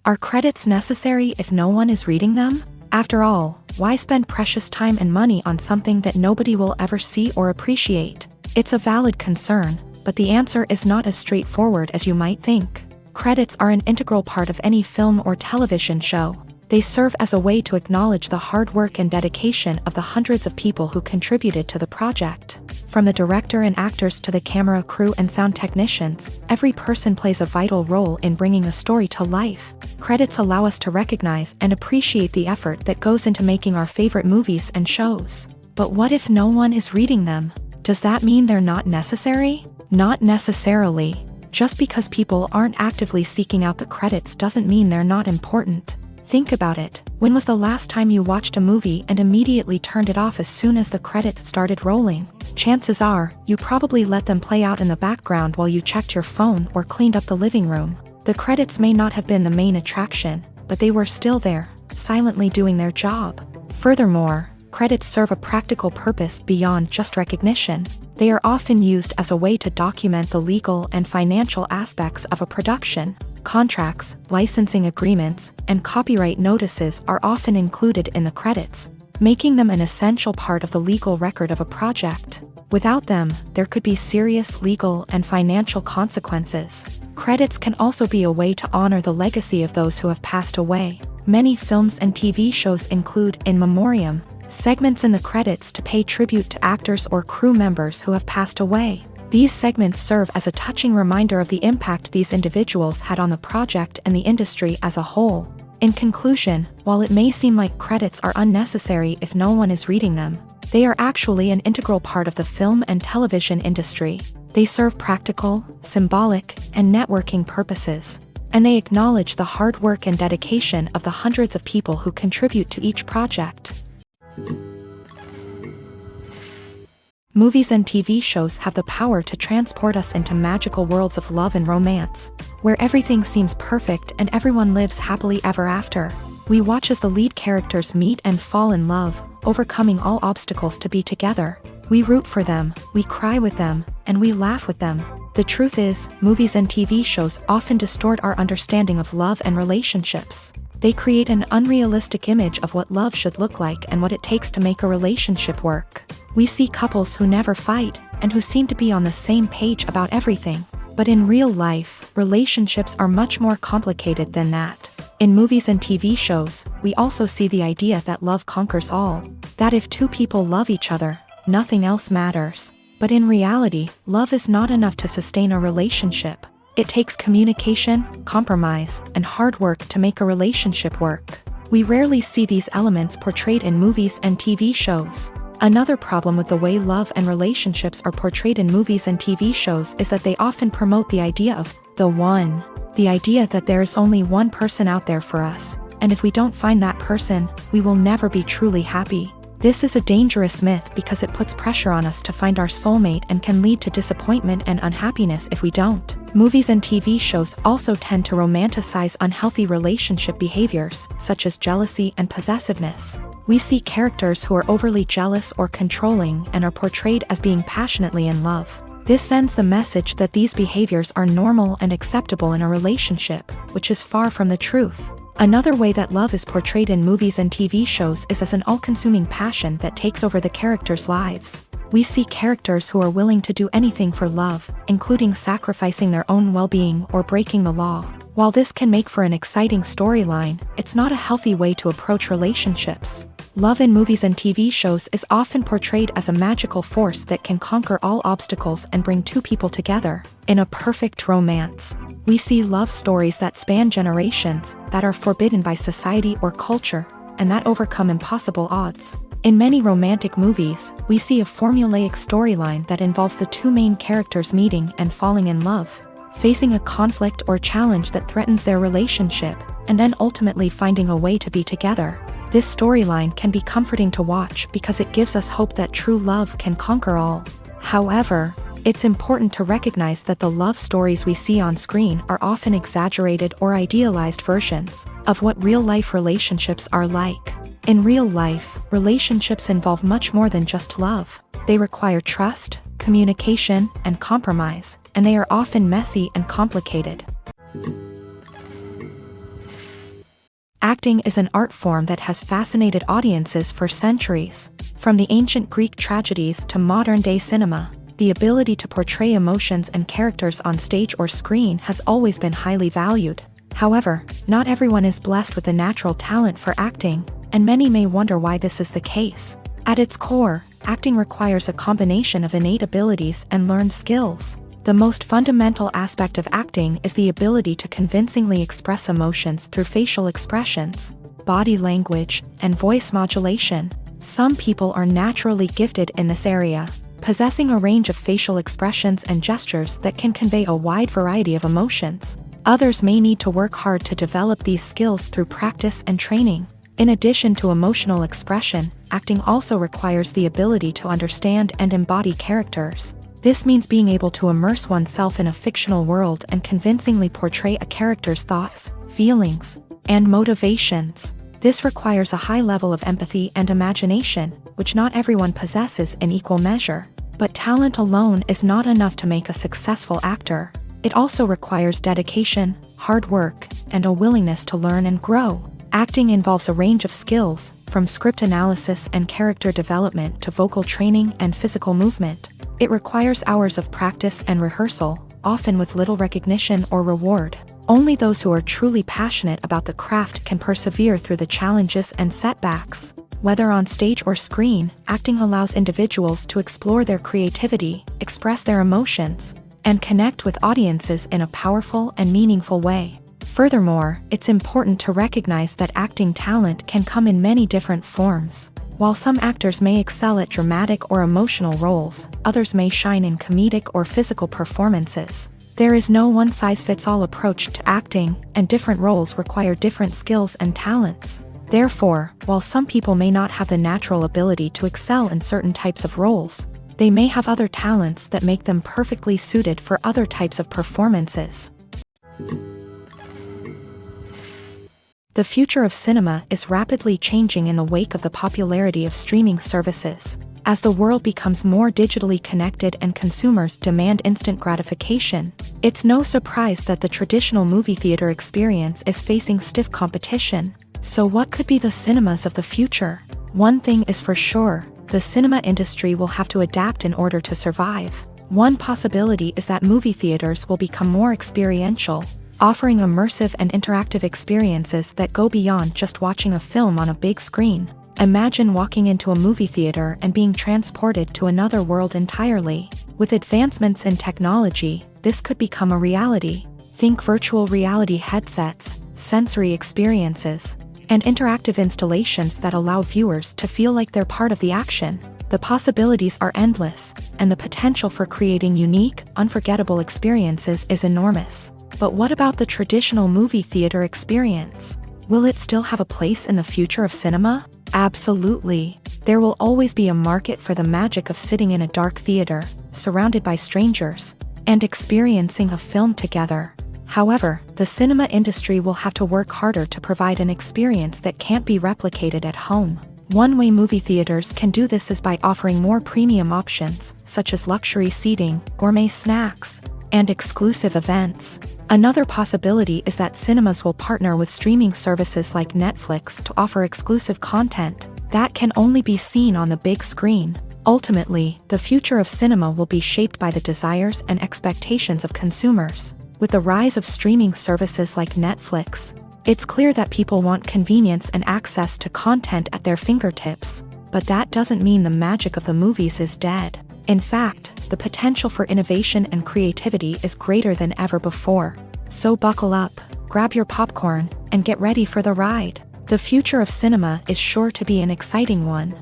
Are credits necessary if no one is reading them? After all, why spend precious time and money on something that nobody will ever see or appreciate? It's a valid concern, but the answer is not as straightforward as you might think. Credits are an integral part of any film or television show. They serve as a way to acknowledge the hard work and dedication of the hundreds of people who contributed to the project. From the director and actors to the camera crew and sound technicians, every person plays a vital role in bringing a story to life. Credits allow us to recognize and appreciate the effort that goes into making our favorite movies and shows. But what if no one is reading them? Does that mean they're not necessary? Not necessarily. Just because people aren't actively seeking out the credits doesn't mean they're not important. Think about it. When was the last time you watched a movie and immediately turned it off as soon as the credits started rolling? Chances are, you probably let them play out in the background while you checked your phone or cleaned up the living room. The credits may not have been the main attraction, but they were still there, silently doing their job. Furthermore, credits serve a practical purpose beyond just recognition. They are often used as a way to document the legal and financial aspects of a production. Contracts, licensing agreements, and copyright notices are often included in the credits, making them an essential part of the legal record of a project. Without them, there could be serious legal and financial consequences. Credits can also be a way to honor the legacy of those who have passed away. Many films and TV shows include in memoriam segments in the credits to pay tribute to actors or crew members who have passed away. These segments serve as a touching reminder of the impact these individuals had on the project and the industry as a whole. In conclusion, while it may seem like credits are unnecessary if no one is reading them, they are actually an integral part of the film and television industry. They serve practical, symbolic, and networking purposes, and they acknowledge the hard work and dedication of the hundreds of people who contribute to each project. Movies and TV shows have the power to transport us into magical worlds of love and romance, where everything seems perfect and everyone lives happily ever after. We watch as the lead characters meet and fall in love, overcoming all obstacles to be together. We root for them, we cry with them, and we laugh with them. The truth is, movies and TV shows often distort our understanding of love and relationships. They create an unrealistic image of what love should look like and what it takes to make a relationship work. We see couples who never fight, and who seem to be on the same page about everything. But in real life, relationships are much more complicated than that. In movies and TV shows, we also see the idea that love conquers all. That if two people love each other, nothing else matters. But in reality, love is not enough to sustain a relationship. It takes communication, compromise, and hard work to make a relationship work. We rarely see these elements portrayed in movies and TV shows. Another problem with the way love and relationships are portrayed in movies and TV shows is that they often promote the idea of the one. The idea that there is only one person out there for us, and if we don't find that person, we will never be truly happy. This is a dangerous myth because it puts pressure on us to find our soulmate and can lead to disappointment and unhappiness if we don't. Movies and TV shows also tend to romanticize unhealthy relationship behaviors, such as jealousy and possessiveness. We see characters who are overly jealous or controlling and are portrayed as being passionately in love. This sends the message that these behaviors are normal and acceptable in a relationship, which is far from the truth. Another way that love is portrayed in movies and TV shows is as an all-consuming passion that takes over the characters' lives. We see characters who are willing to do anything for love, including sacrificing their own well-being or breaking the law. While this can make for an exciting storyline, it's not a healthy way to approach relationships. Love in movies and TV shows is often portrayed as a magical force that can conquer all obstacles and bring two people together in a perfect romance. We see love stories that span generations, that are forbidden by society or culture, and that overcome impossible odds. In many romantic movies, we see a formulaic storyline that involves the two main characters meeting and falling in love, facing a conflict or challenge that threatens their relationship, and then ultimately finding a way to be together. This storyline can be comforting to watch because it gives us hope that true love can conquer all. However, it's important to recognize that the love stories we see on screen are often exaggerated or idealized versions of what real-life relationships are like. In real life, relationships involve much more than just love. They require trust, communication, and compromise, and they are often messy and complicated. Acting is an art form that has fascinated audiences for centuries. From the ancient Greek tragedies to modern-day cinema, the ability to portray emotions and characters on stage or screen has always been highly valued. However, not everyone is blessed with a natural talent for acting, and many may wonder why this is the case. At its core, acting requires a combination of innate abilities and learned skills. The most fundamental aspect of acting is the ability to convincingly express emotions through facial expressions, body language, and voice modulation. Some people are naturally gifted in this area, possessing a range of facial expressions and gestures that can convey a wide variety of emotions. Others may need to work hard to develop these skills through practice and training. In addition to emotional expression, acting also requires the ability to understand and embody characters. This means being able to immerse oneself in a fictional world and convincingly portray a character's thoughts, feelings, and motivations. This requires a high level of empathy and imagination, which not everyone possesses in equal measure. But talent alone is not enough to make a successful actor. It also requires dedication, hard work, and a willingness to learn and grow. Acting involves a range of skills, from script analysis and character development to vocal training and physical movement. It requires hours of practice and rehearsal, often with little recognition or reward. Only those who are truly passionate about the craft can persevere through the challenges and setbacks. Whether on stage or screen, acting allows individuals to explore their creativity, express their emotions, and connect with audiences in a powerful and meaningful way. Furthermore, it's important to recognize that acting talent can come in many different forms. While some actors may excel at dramatic or emotional roles, others may shine in comedic or physical performances. There is no one-size-fits-all approach to acting, and different roles require different skills and talents. Therefore, while some people may not have the natural ability to excel in certain types of roles, they may have other talents that make them perfectly suited for other types of performances. The future of cinema is rapidly changing in the wake of the popularity of streaming services. As the world becomes more digitally connected and consumers demand instant gratification, it's no surprise that the traditional movie theater experience is facing stiff competition. So what could be the cinemas of the future? One thing is for sure, the cinema industry will have to adapt in order to survive. One possibility is that movie theaters will become more experiential, offering immersive and interactive experiences that go beyond just watching a film on a big screen. Imagine walking into a movie theater and being transported to another world entirely. With advancements in technology, this could become a reality. Think virtual reality headsets, sensory experiences, and interactive installations that allow viewers to feel like they're part of the action. The possibilities are endless, and the potential for creating unique, unforgettable experiences is enormous. But what about the traditional movie theater experience? Will it still have a place in the future of cinema? Absolutely. There will always be a market for the magic of sitting in a dark theater, surrounded by strangers, and experiencing a film together. However, the cinema industry will have to work harder to provide an experience that can't be replicated at home. One way movie theaters can do this is by offering more premium options, such as luxury seating, gourmet snacks, and exclusive events. Another possibility is that cinemas will partner with streaming services like Netflix to offer exclusive content that can only be seen on the big screen. Ultimately, the future of cinema will be shaped by the desires and expectations of consumers. With the rise of streaming services like Netflix, it's clear that people want convenience and access to content at their fingertips. But that doesn't mean the magic of the movies is dead. In fact, the potential for innovation and creativity is greater than ever before. So buckle up, grab your popcorn, and get ready for the ride. The future of cinema is sure to be an exciting one.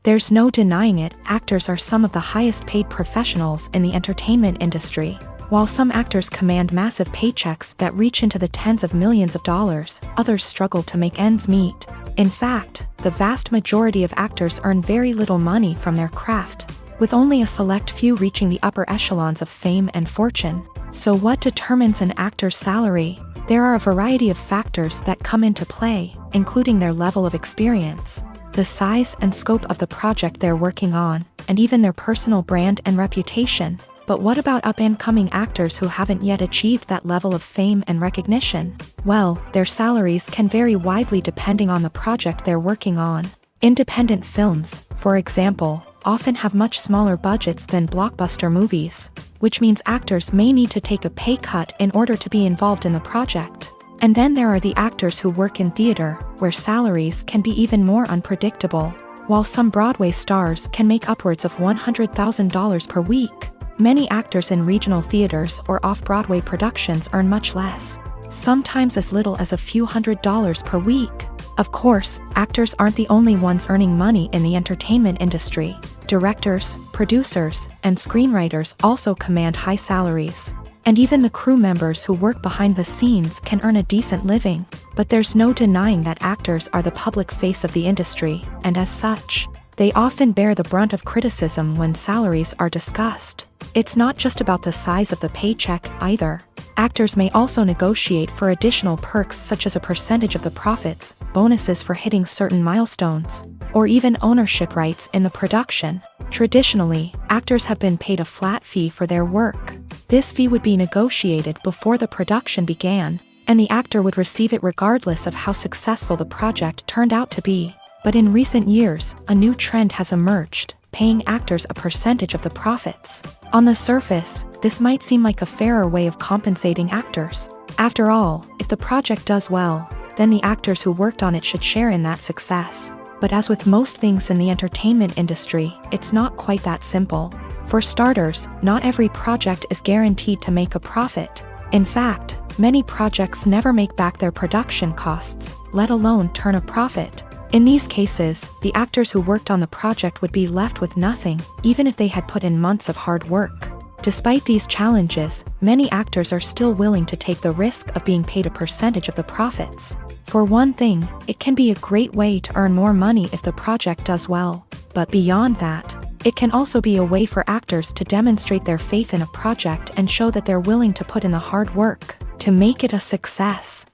There's no denying it, actors are some of the highest paid professionals in the entertainment industry. While some actors command massive paychecks that reach into the tens of millions of dollars, others struggle to make ends meet. In fact, the vast majority of actors earn very little money from their craft, with only a select few reaching the upper echelons of fame and fortune. So what determines an actor's salary? There are a variety of factors that come into play, including their level of experience, the size and scope of the project they're working on, and even their personal brand and reputation. But what about up-and-coming actors who haven't yet achieved that level of fame and recognition? Well, their salaries can vary widely depending on the project they're working on. Independent films, for example, often have much smaller budgets than blockbuster movies, which means actors may need to take a pay cut in order to be involved in the project. And then there are the actors who work in theater, where salaries can be even more unpredictable. While some Broadway stars can make upwards of $100,000 per week, many actors in regional theaters or off-Broadway productions earn much less, sometimes as little as a few $100s per week. Of course, actors aren't the only ones earning money in the entertainment industry. Directors, producers, and screenwriters also command high salaries. And even the crew members who work behind the scenes can earn a decent living. But there's no denying that actors are the public face of the industry, and as such, they often bear the brunt of criticism when salaries are discussed. It's not just about the size of the paycheck, either. Actors may also negotiate for additional perks such as a percentage of the profits, bonuses for hitting certain milestones, or even ownership rights in the production. Traditionally, actors have been paid a flat fee for their work. This fee would be negotiated before the production began, and the actor would receive it regardless of how successful the project turned out to be. But in recent years, a new trend has emerged, paying actors a percentage of the profits. On the surface, this might seem like a fairer way of compensating actors. After all, if the project does well, then the actors who worked on it should share in that success. But as with most things in the entertainment industry, it's not quite that simple. For starters, not every project is guaranteed to make a profit. In fact, many projects never make back their production costs, let alone turn a profit. In these cases, the actors who worked on the project would be left with nothing, even if they had put in months of hard work. Despite these challenges, many actors are still willing to take the risk of being paid a percentage of the profits. For one thing, it can be a great way to earn more money if the project does well. But beyond that, it can also be a way for actors to demonstrate their faith in a project and show that they're willing to put in the hard work to make it a success.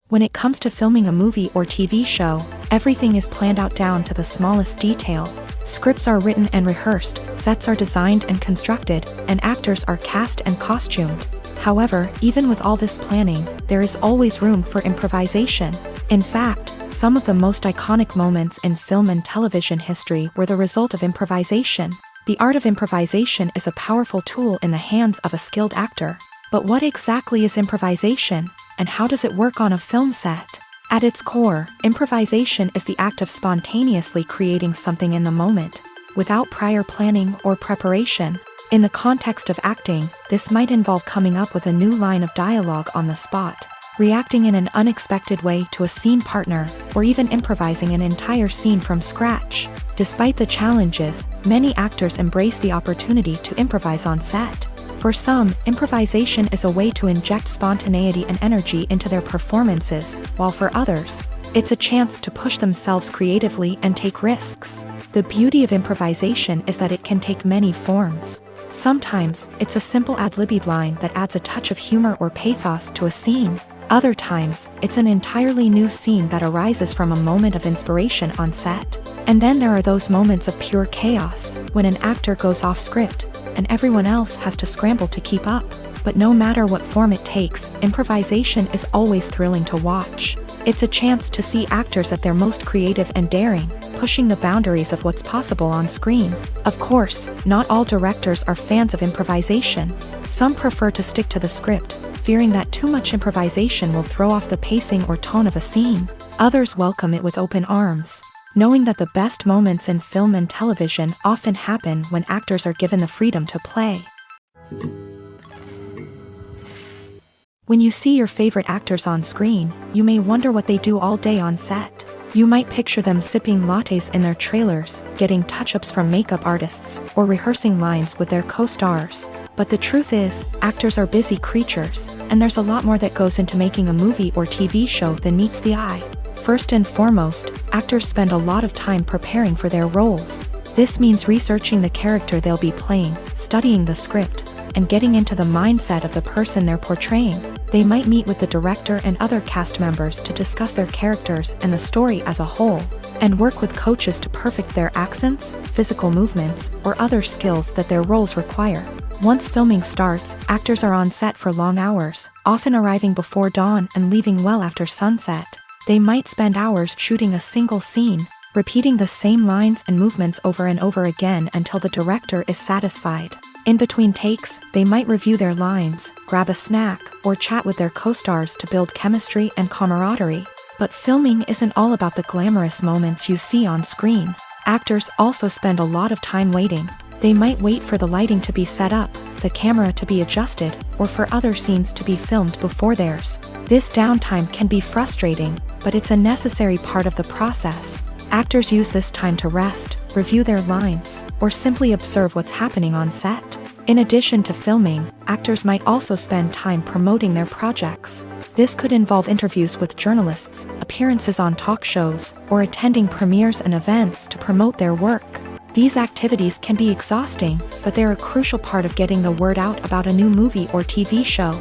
When it comes to filming a movie or TV show, everything is planned out down to the smallest detail. Scripts are written and rehearsed, sets are designed and constructed, and actors are cast and costumed. However, even with all this planning, there is always room for improvisation. In fact, some of the most iconic moments in film and television history were the result of improvisation. The art of improvisation is a powerful tool in the hands of a skilled actor. But what exactly is improvisation, and how does it work on a film set? At its core, improvisation is the act of spontaneously creating something in the moment, without prior planning or preparation. In the context of acting, this might involve coming up with a new line of dialogue on the spot, reacting in an unexpected way to a scene partner, or even improvising an entire scene from scratch. Despite the challenges, many actors embrace the opportunity to improvise on set. For some, improvisation is a way to inject spontaneity and energy into their performances, while for others, it's a chance to push themselves creatively and take risks. The beauty of improvisation is that it can take many forms. Sometimes, it's a simple ad-libbed line that adds a touch of humor or pathos to a scene. Other times, it's an entirely new scene that arises from a moment of inspiration on set. And then there are those moments of pure chaos, when an actor goes off script, and everyone else has to scramble to keep up. But no matter what form it takes, improvisation is always thrilling to watch. It's a chance to see actors at their most creative and daring, pushing the boundaries of what's possible on screen. Of course, not all directors are fans of improvisation. Some prefer to stick to the script, fearing that too much improvisation will throw off the pacing or tone of a scene. Others welcome it with open arms, knowing that the best moments in film and television often happen when actors are given the freedom to play. When you see your favorite actors on screen, you may wonder what they do all day on set. You might picture them sipping lattes in their trailers, getting touch-ups from makeup artists, or rehearsing lines with their co-stars. But the truth is, actors are busy creatures, and there's a lot more that goes into making a movie or TV show than meets the eye. First and foremost, actors spend a lot of time preparing for their roles. This means researching the character they'll be playing, studying the script, and getting into the mindset of the person they're portraying. They might meet with the director and other cast members to discuss their characters and the story as a whole, and work with coaches to perfect their accents, physical movements, or other skills that their roles require. Once filming starts, actors are on set for long hours, often arriving before dawn and leaving well after sunset. They might spend hours shooting a single scene, repeating the same lines and movements over and over again until the director is satisfied. In between takes, they might review their lines, grab a snack, or chat with their co-stars to build chemistry and camaraderie. But filming isn't all about the glamorous moments you see on screen. Actors also spend a lot of time waiting. They might wait for the lighting to be set up, the camera to be adjusted, or for other scenes to be filmed before theirs. This downtime can be frustrating, but it's a necessary part of the process. Actors use this time to rest, review their lines, or simply observe what's happening on set. In addition to filming, actors might also spend time promoting their projects. This could involve interviews with journalists, appearances on talk shows, or attending premieres and events to promote their work. These activities can be exhausting, but they're a crucial part of getting the word out about a new movie or TV show.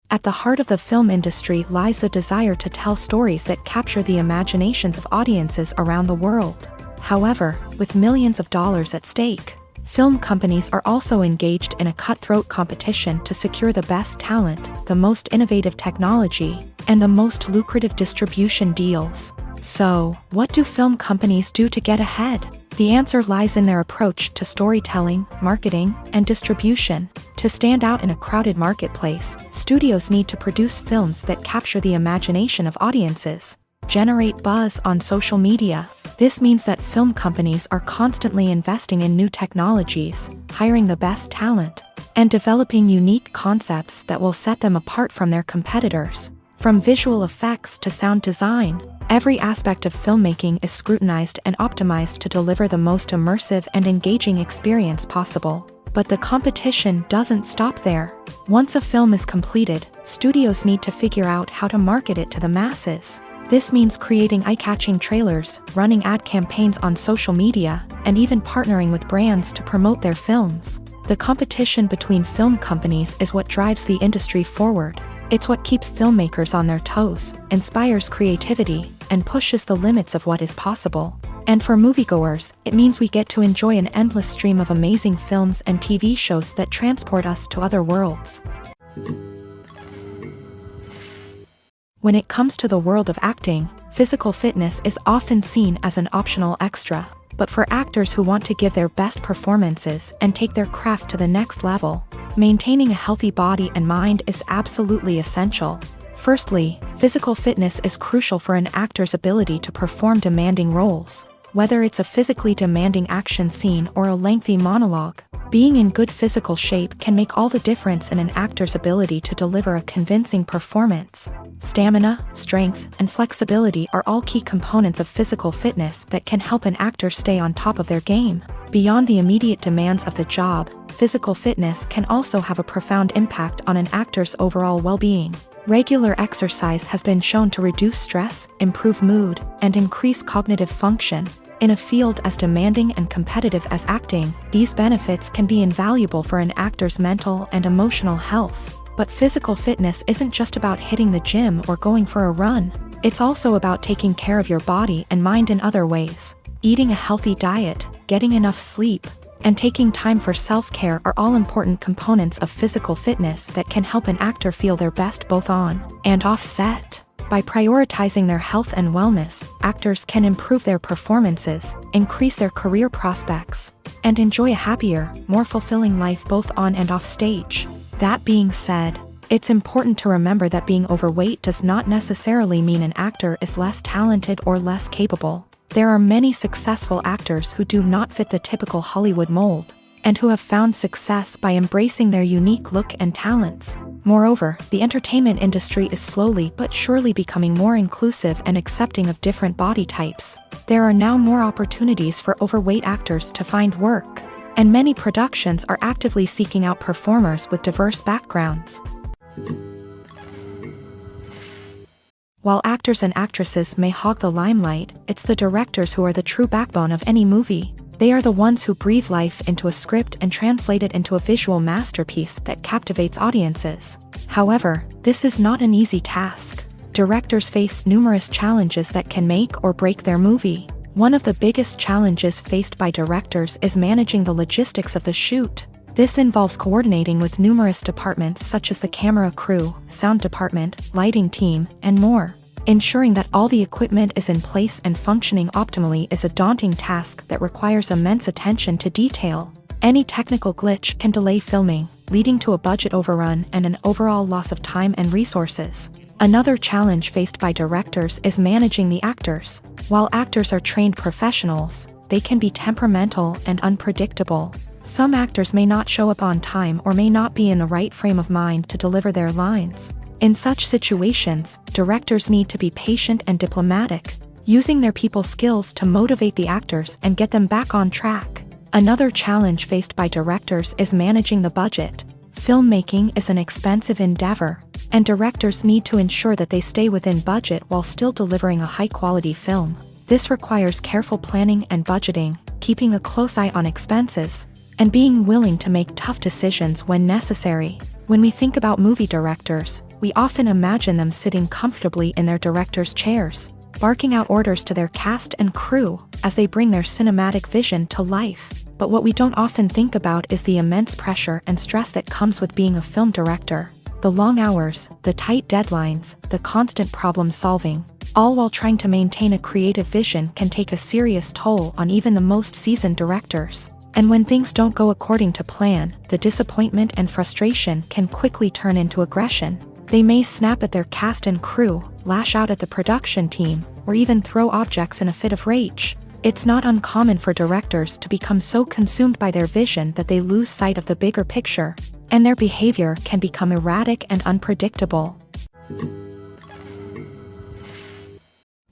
At the heart of the film industry lies the desire to tell stories that capture the imaginations of audiences around the world. However, with millions of dollars at stake, film companies are also engaged in a cutthroat competition to secure the best talent, the most innovative technology, and the most lucrative distribution deals. So, what do film companies do to get ahead? The answer lies in their approach to storytelling, marketing, and distribution. To stand out in a crowded marketplace, studios need to produce films that capture the imagination of audiences, generate buzz on social media. This means that film companies are constantly investing in new technologies, hiring the best talent, and developing unique concepts that will set them apart from their competitors. From visual effects to sound design, every aspect of filmmaking is scrutinized and optimized to deliver the most immersive and engaging experience possible. But the competition doesn't stop there. Once a film is completed, studios need to figure out how to market it to the masses. This means creating eye-catching trailers, running ad campaigns on social media, and even partnering with brands to promote their films. The competition between film companies is what drives the industry forward. It's what keeps filmmakers on their toes, inspires creativity, and pushes the limits of what is possible. And for moviegoers, it means we get to enjoy an endless stream of amazing films and TV shows that transport us to other worlds. When it comes to the world of acting, physical fitness is often seen as an optional extra. But for actors who want to give their best performances and take their craft to the next level, maintaining a healthy body and mind is absolutely essential. Firstly, physical fitness is crucial for an actor's ability to perform demanding roles. Whether it's a physically demanding action scene or a lengthy monologue, being in good physical shape can make all the difference in an actor's ability to deliver a convincing performance. Stamina, strength, and flexibility are all key components of physical fitness that can help an actor stay on top of their game. Beyond the immediate demands of the job, physical fitness can also have a profound impact on an actor's overall well-being. Regular exercise has been shown to reduce stress, improve mood, and increase cognitive function. In a field as demanding and competitive as acting, these benefits can be invaluable for an actor's mental and emotional health. But physical fitness isn't just about hitting the gym or going for a run. It's also about taking care of your body and mind in other ways. Eating a healthy diet, getting enough sleep, and taking time for self-care are all important components of physical fitness that can help an actor feel their best both on and off set. By prioritizing their health and wellness, actors can improve their performances, increase their career prospects, and enjoy a happier, more fulfilling life both on and off stage. That being said, it's important to remember that being overweight does not necessarily mean an actor is less talented or less capable. There are many successful actors who do not fit the typical Hollywood mold, and who have found success by embracing their unique look and talents. Moreover, the entertainment industry is slowly but surely becoming more inclusive and accepting of different body types. There are now more opportunities for overweight actors to find work, and many productions are actively seeking out performers with diverse backgrounds. While actors and actresses may hog the limelight, it's the directors who are the true backbone of any movie. They are the ones who breathe life into a script and translate it into a visual masterpiece that captivates audiences. However, this is not an easy task. Directors face numerous challenges that can make or break their movie. One of the biggest challenges faced by directors is managing the logistics of the shoot. This involves coordinating with numerous departments such as the camera crew, sound department, lighting team, and more. Ensuring that all the equipment is in place and functioning optimally is a daunting task that requires immense attention to detail. Any technical glitch can delay filming, leading to a budget overrun and an overall loss of time and resources. Another challenge faced by directors is managing the actors. While actors are trained professionals, they can be temperamental and unpredictable. Some actors may not show up on time or may not be in the right frame of mind to deliver their lines. In such situations, directors need to be patient and diplomatic, using their people skills to motivate the actors and get them back on track. Another challenge faced by directors is managing the budget. Filmmaking is an expensive endeavor, and directors need to ensure that they stay within budget while still delivering a high-quality film. This requires careful planning and budgeting, keeping a close eye on expenses, and being willing to make tough decisions when necessary. When we think about movie directors, we often imagine them sitting comfortably in their director's chairs, barking out orders to their cast and crew as they bring their cinematic vision to life. But what we don't often think about is the immense pressure and stress that comes with being a film director. The long hours, the tight deadlines, the constant problem solving, all while trying to maintain a creative vision can take a serious toll on even the most seasoned directors. And when things don't go according to plan, the disappointment and frustration can quickly turn into aggression. They may snap at their cast and crew, lash out at the production team, or even throw objects in a fit of rage. It's not uncommon for directors to become so consumed by their vision that they lose sight of the bigger picture, and their behavior can become erratic and unpredictable.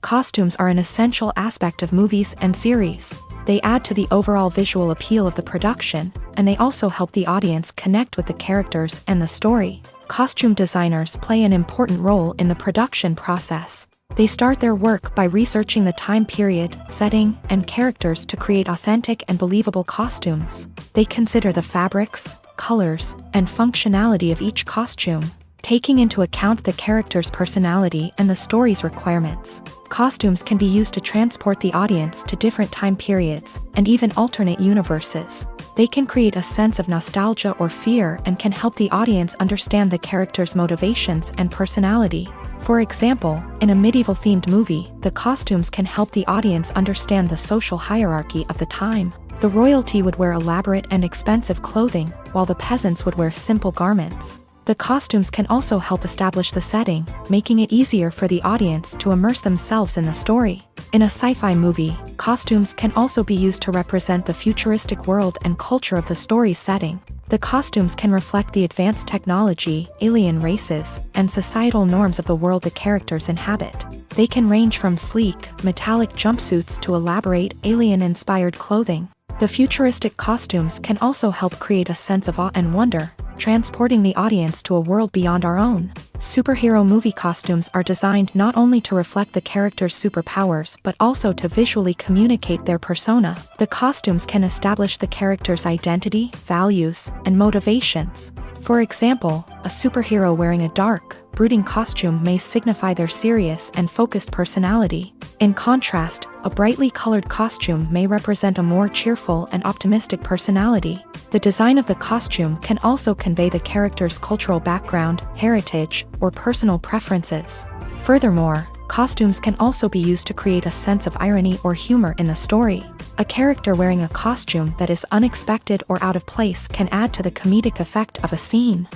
Costumes are an essential aspect of movies and series. They add to the overall visual appeal of the production, and they also help the audience connect with the characters and the story. Costume designers play an important role in the production process. They start their work by researching the time period, setting, and characters to create authentic and believable costumes. They consider the fabrics, colors, and functionality of each costume, taking into account the character's personality and the story's requirements. Costumes can be used to transport the audience to different time periods and even alternate universes. They can create a sense of nostalgia or fear and can help the audience understand the character's motivations and personality. For example, in a medieval-themed movie, the costumes can help the audience understand the social hierarchy of the time. The royalty would wear elaborate and expensive clothing, while the peasants would wear simple garments. The costumes can also help establish the setting, making it easier for the audience to immerse themselves in the story. In a sci-fi movie, costumes can also be used to represent the futuristic world and culture of the story's setting. The costumes can reflect the advanced technology, alien races, and societal norms of the world the characters inhabit. They can range from sleek, metallic jumpsuits to elaborate, alien-inspired clothing. The futuristic costumes can also help create a sense of awe and wonder, transporting the audience to a world beyond our own. Superhero movie costumes are designed not only to reflect the character's superpowers but also to visually communicate their persona. The costumes can establish the character's identity, values, and motivations. For example, a superhero wearing a dark, brooding costume may signify their serious and focused personality. In contrast, a brightly colored costume may represent a more cheerful and optimistic personality. The design of the costume can also convey the character's cultural background, heritage, or personal preferences. Furthermore, costumes can also be used to create a sense of irony or humor in the story. A character wearing a costume that is unexpected or out of place can add to the comedic effect of a scene.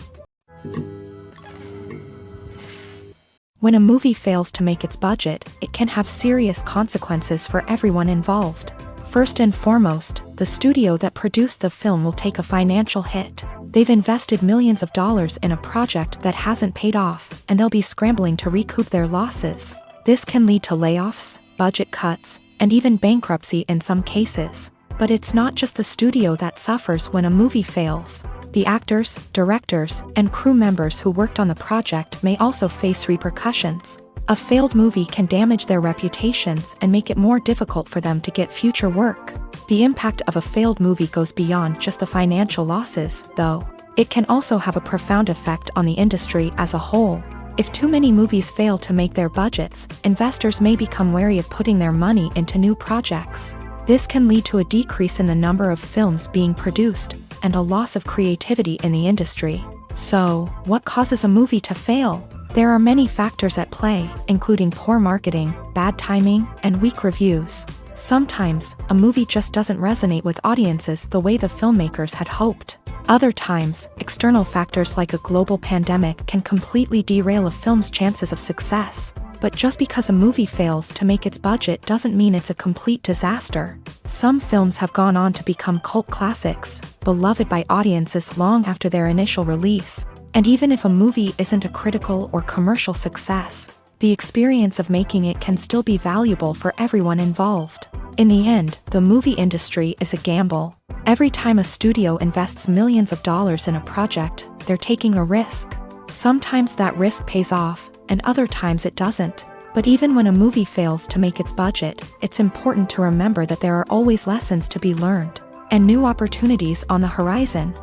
When a movie fails to make its budget, it can have serious consequences for everyone involved. First and foremost, the studio that produced the film will take a financial hit. They've invested millions of dollars in a project that hasn't paid off, and they'll be scrambling to recoup their losses. This can lead to layoffs, budget cuts, and even bankruptcy in some cases. But it's not just the studio that suffers when a movie fails. The actors, directors, and crew members who worked on the project may also face repercussions. A failed movie can damage their reputations and make it more difficult for them to get future work. The impact of a failed movie goes beyond just the financial losses, though. It can also have a profound effect on the industry as a whole. If too many movies fail to make their budgets, investors may become wary of putting their money into new projects. This can lead to a decrease in the number of films being produced, and a loss of creativity in the industry. So, what causes a movie to fail? There are many factors at play, including poor marketing, bad timing, and weak reviews. Sometimes, a movie just doesn't resonate with audiences the way the filmmakers had hoped. Other times, external factors like a global pandemic can completely derail a film's chances of success. But just because a movie fails to make its budget doesn't mean it's a complete disaster. Some films have gone on to become cult classics, beloved by audiences long after their initial release. And even if a movie isn't a critical or commercial success, the experience of making it can still be valuable for everyone involved. In the end, the movie industry is a gamble. Every time a studio invests millions of dollars in a project, they're taking a risk. Sometimes that risk pays off, and other times it doesn't. But even when a movie fails to make its budget, it's important to remember that there are always lessons to be learned and new opportunities on the horizon.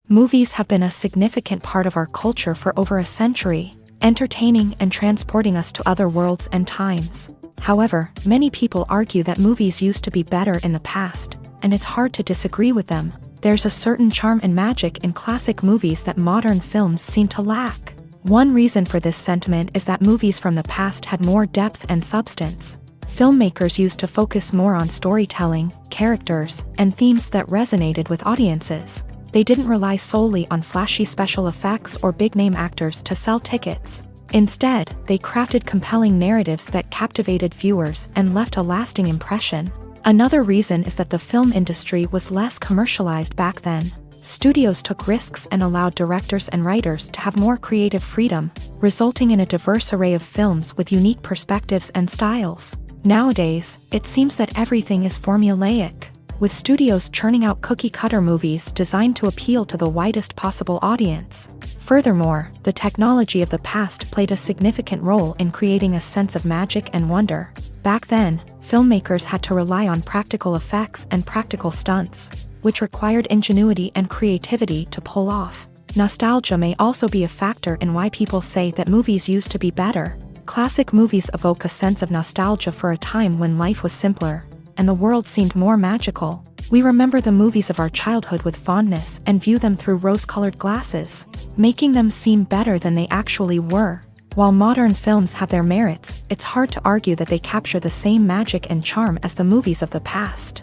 Movies have been a significant part of our culture for over a century, entertaining and transporting us to other worlds and times. However, many people argue that movies used to be better in the past, and it's hard to disagree with them. There's a certain charm and magic in classic movies that modern films seem to lack. One reason for this sentiment is that movies from the past had more depth and substance. Filmmakers used to focus more on storytelling, characters, and themes that resonated with audiences. They didn't rely solely on flashy special effects or big-name actors to sell tickets. Instead, they crafted compelling narratives that captivated viewers and left a lasting impression. Another reason is that the film industry was less commercialized back then. Studios took risks and allowed directors and writers to have more creative freedom, resulting in a diverse array of films with unique perspectives and styles. Nowadays, it seems that everything is formulaic, with studios churning out cookie-cutter movies designed to appeal to the widest possible audience. Furthermore, the technology of the past played a significant role in creating a sense of magic and wonder. Back then, filmmakers had to rely on practical effects and practical stunts, which required ingenuity and creativity to pull off. Nostalgia may also be a factor in why people say that movies used to be better. Classic movies evoke a sense of nostalgia for a time when life was simpler, and the world seemed more magical. We remember the movies of our childhood with fondness and view them through rose-colored glasses, making them seem better than they actually were. While modern films have their merits, it's hard to argue that they capture the same magic and charm as the movies of the past.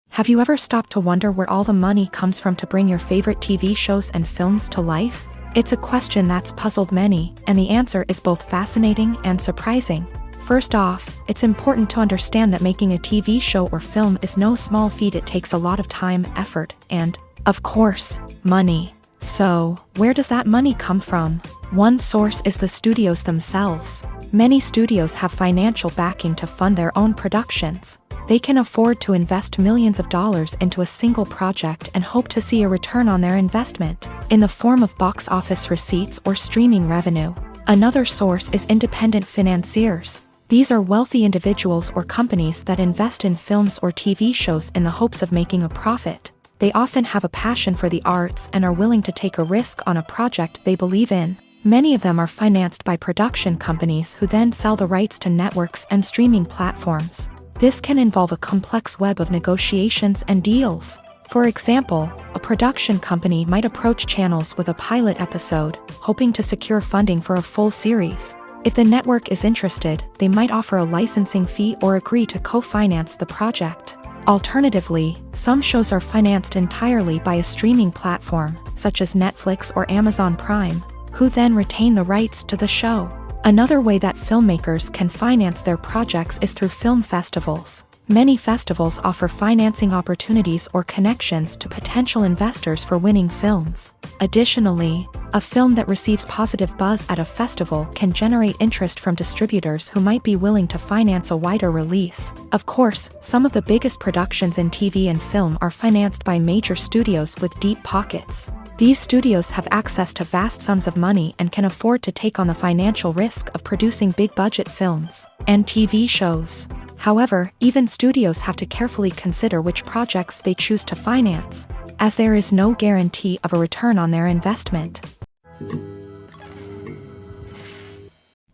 Have you ever stopped to wonder where all the money comes from to bring your favorite TV shows and films to life? It's a question that's puzzled many, and the answer is both fascinating and surprising. First off, it's important to understand that making a TV show or film is no small feat. It takes a lot of time, effort, and, of course, money. So, where does that money come from? One source is the studios themselves. Many studios have financial backing to fund their own productions. They can afford to invest millions of dollars into a single project and hope to see a return on their investment, in the form of box office receipts or streaming revenue. Another source is independent financiers. These are wealthy individuals or companies that invest in films or TV shows in the hopes of making a profit. They often have a passion for the arts and are willing to take a risk on a project they believe in. Many of them are financed by production companies who then sell the rights to networks and streaming platforms. This can involve a complex web of negotiations and deals. For example, a production company might approach channels with a pilot episode, hoping to secure funding for a full series. If the network is interested, they might offer a licensing fee or agree to co-finance the project. Alternatively, some shows are financed entirely by a streaming platform, such as Netflix or Amazon Prime, who then retain the rights to the show. Another way that filmmakers can finance their projects is through film festivals. Many festivals offer financing opportunities or connections to potential investors for winning films. Additionally, a film that receives positive buzz at a festival can generate interest from distributors who might be willing to finance a wider release. Of course, some of the biggest productions in TV and film are financed by major studios with deep pockets. These studios have access to vast sums of money and can afford to take on the financial risk of producing big-budget films and TV shows. However, even studios have to carefully consider which projects they choose to finance, as there is no guarantee of a return on their investment.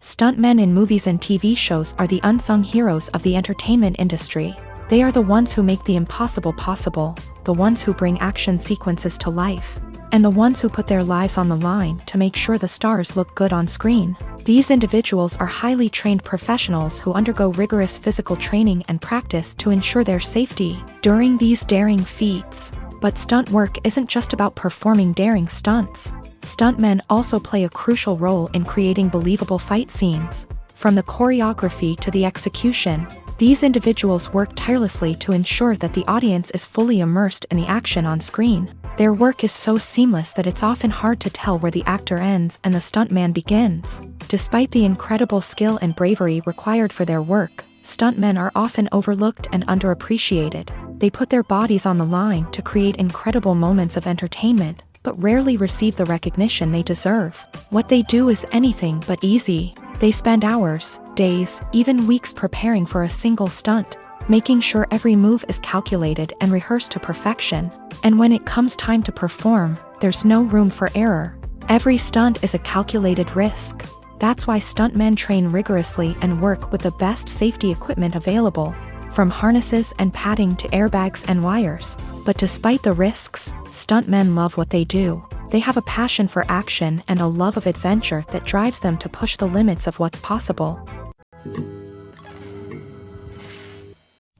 Stuntmen in movies and TV shows are the unsung heroes of the entertainment industry. They are the ones who make the impossible possible, the ones who bring action sequences to life, and the ones who put their lives on the line to make sure the stars look good on screen. These individuals are highly trained professionals who undergo rigorous physical training and practice to ensure their safety during these daring feats. But stunt work isn't just about performing daring stunts. Stuntmen also play a crucial role in creating believable fight scenes. From the choreography to the execution, these individuals work tirelessly to ensure that the audience is fully immersed in the action on screen. Their work is so seamless that it's often hard to tell where the actor ends and the stuntman begins. Despite the incredible skill and bravery required for their work, stuntmen are often overlooked and underappreciated. They put their bodies on the line to create incredible moments of entertainment, but rarely receive the recognition they deserve. What they do is anything but easy. They spend hours, days, even weeks preparing for a single stunt, making sure every move is calculated and rehearsed to perfection. And when it comes time to perform, there's no room for error. Every stunt is a calculated risk. That's why stuntmen train rigorously and work with the best safety equipment available, from harnesses and padding to airbags and wires. But despite the risks, stuntmen love what they do. They have a passion for action and a love of adventure that drives them to push the limits of what's possible.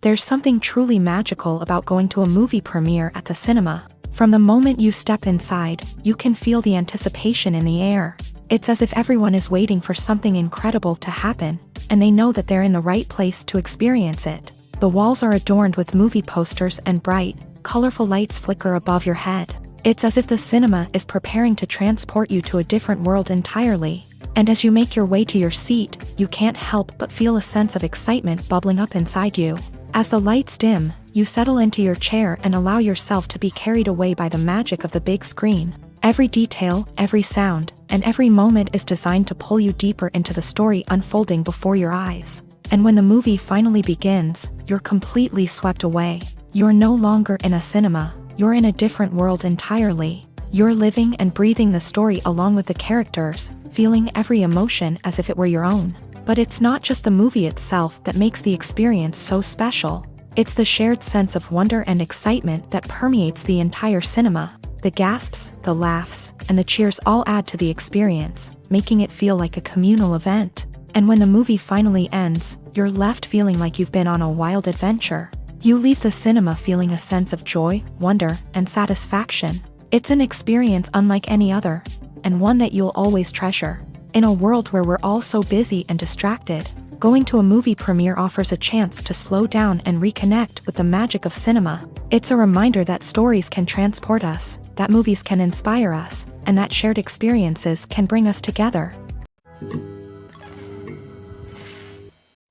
There's something truly magical about going to a movie premiere at the cinema. From the moment you step inside, you can feel the anticipation in the air. It's as if everyone is waiting for something incredible to happen, and they know that they're in the right place to experience it. The walls are adorned with movie posters and bright, colorful lights flicker above your head. It's as if the cinema is preparing to transport you to a different world entirely. And as you make your way to your seat, you can't help but feel a sense of excitement bubbling up inside you. As the lights dim, you settle into your chair and allow yourself to be carried away by the magic of the big screen. Every detail, every sound, and every moment is designed to pull you deeper into the story unfolding before your eyes. And when the movie finally begins, you're completely swept away. You're no longer in a cinema, you're in a different world entirely. You're living and breathing the story along with the characters, feeling every emotion as if it were your own. But it's not just the movie itself that makes the experience so special. It's the shared sense of wonder and excitement that permeates the entire cinema. The gasps, the laughs, and the cheers all add to the experience, making it feel like a communal event. And when the movie finally ends, you're left feeling like you've been on a wild adventure. You leave the cinema feeling a sense of joy, wonder, and satisfaction. It's an experience unlike any other, and one that you'll always treasure. In a world where we're all so busy and distracted, going to a movie premiere offers a chance to slow down and reconnect with the magic of cinema. It's a reminder that stories can transport us, that movies can inspire us, and that shared experiences can bring us together.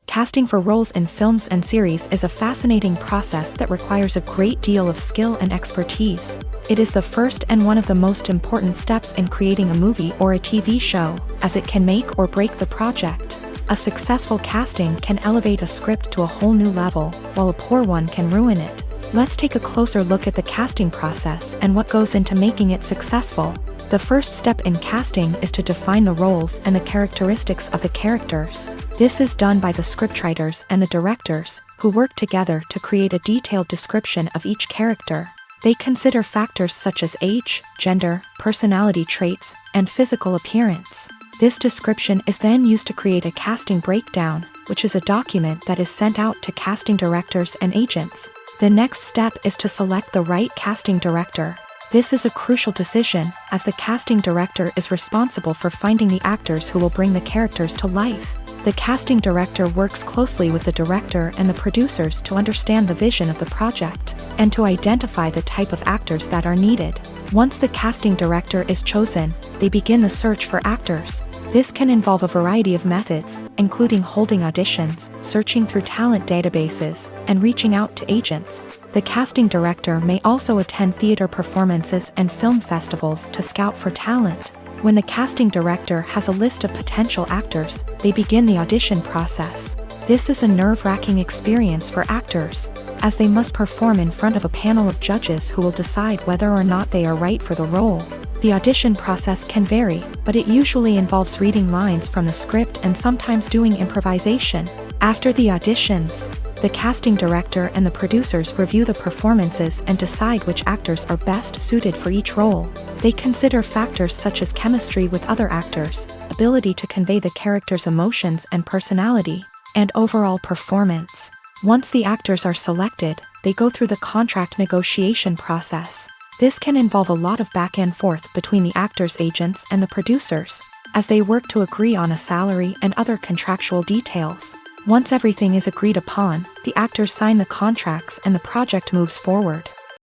Casting for roles in films and series is a fascinating process that requires a great deal of skill and expertise. It is the first and one of the most important steps in creating a movie or a TV show, as it can make or break the project. A successful casting can elevate a script to a whole new level, while a poor one can ruin it. Let's take a closer look at the casting process and what goes into making it successful. The first step in casting is to define the roles and the characteristics of the characters. This is done by the scriptwriters and the directors, who work together to create a detailed description of each character. They consider factors such as age, gender, personality traits, and physical appearance. This description is then used to create a casting breakdown, which is a document that is sent out to casting directors and agents. The next step is to select the right casting director. This is a crucial decision, as the casting director is responsible for finding the actors who will bring the characters to life. The casting director works closely with the director and the producers to understand the vision of the project, and to identify the type of actors that are needed. Once the casting director is chosen, they begin the search for actors. This can involve a variety of methods, including holding auditions, searching through talent databases, and reaching out to agents. The casting director may also attend theater performances and film festivals to scout for talent. When the casting director has a list of potential actors, they begin the audition process. This is a nerve-wracking experience for actors, as they must perform in front of a panel of judges who will decide whether or not they are right for the role. The audition process can vary, but it usually involves reading lines from the script and sometimes doing improvisation. After the auditions, the casting director and the producers review the performances and decide which actors are best suited for each role. They consider factors such as chemistry with other actors, ability to convey the character's emotions and personality, and overall performance. Once the actors are selected, they go through the contract negotiation process. This can involve a lot of back and forth between the actors' agents and the producers, as they work to agree on a salary and other contractual details. Once everything is agreed upon, the actors sign the contracts and the project moves forward.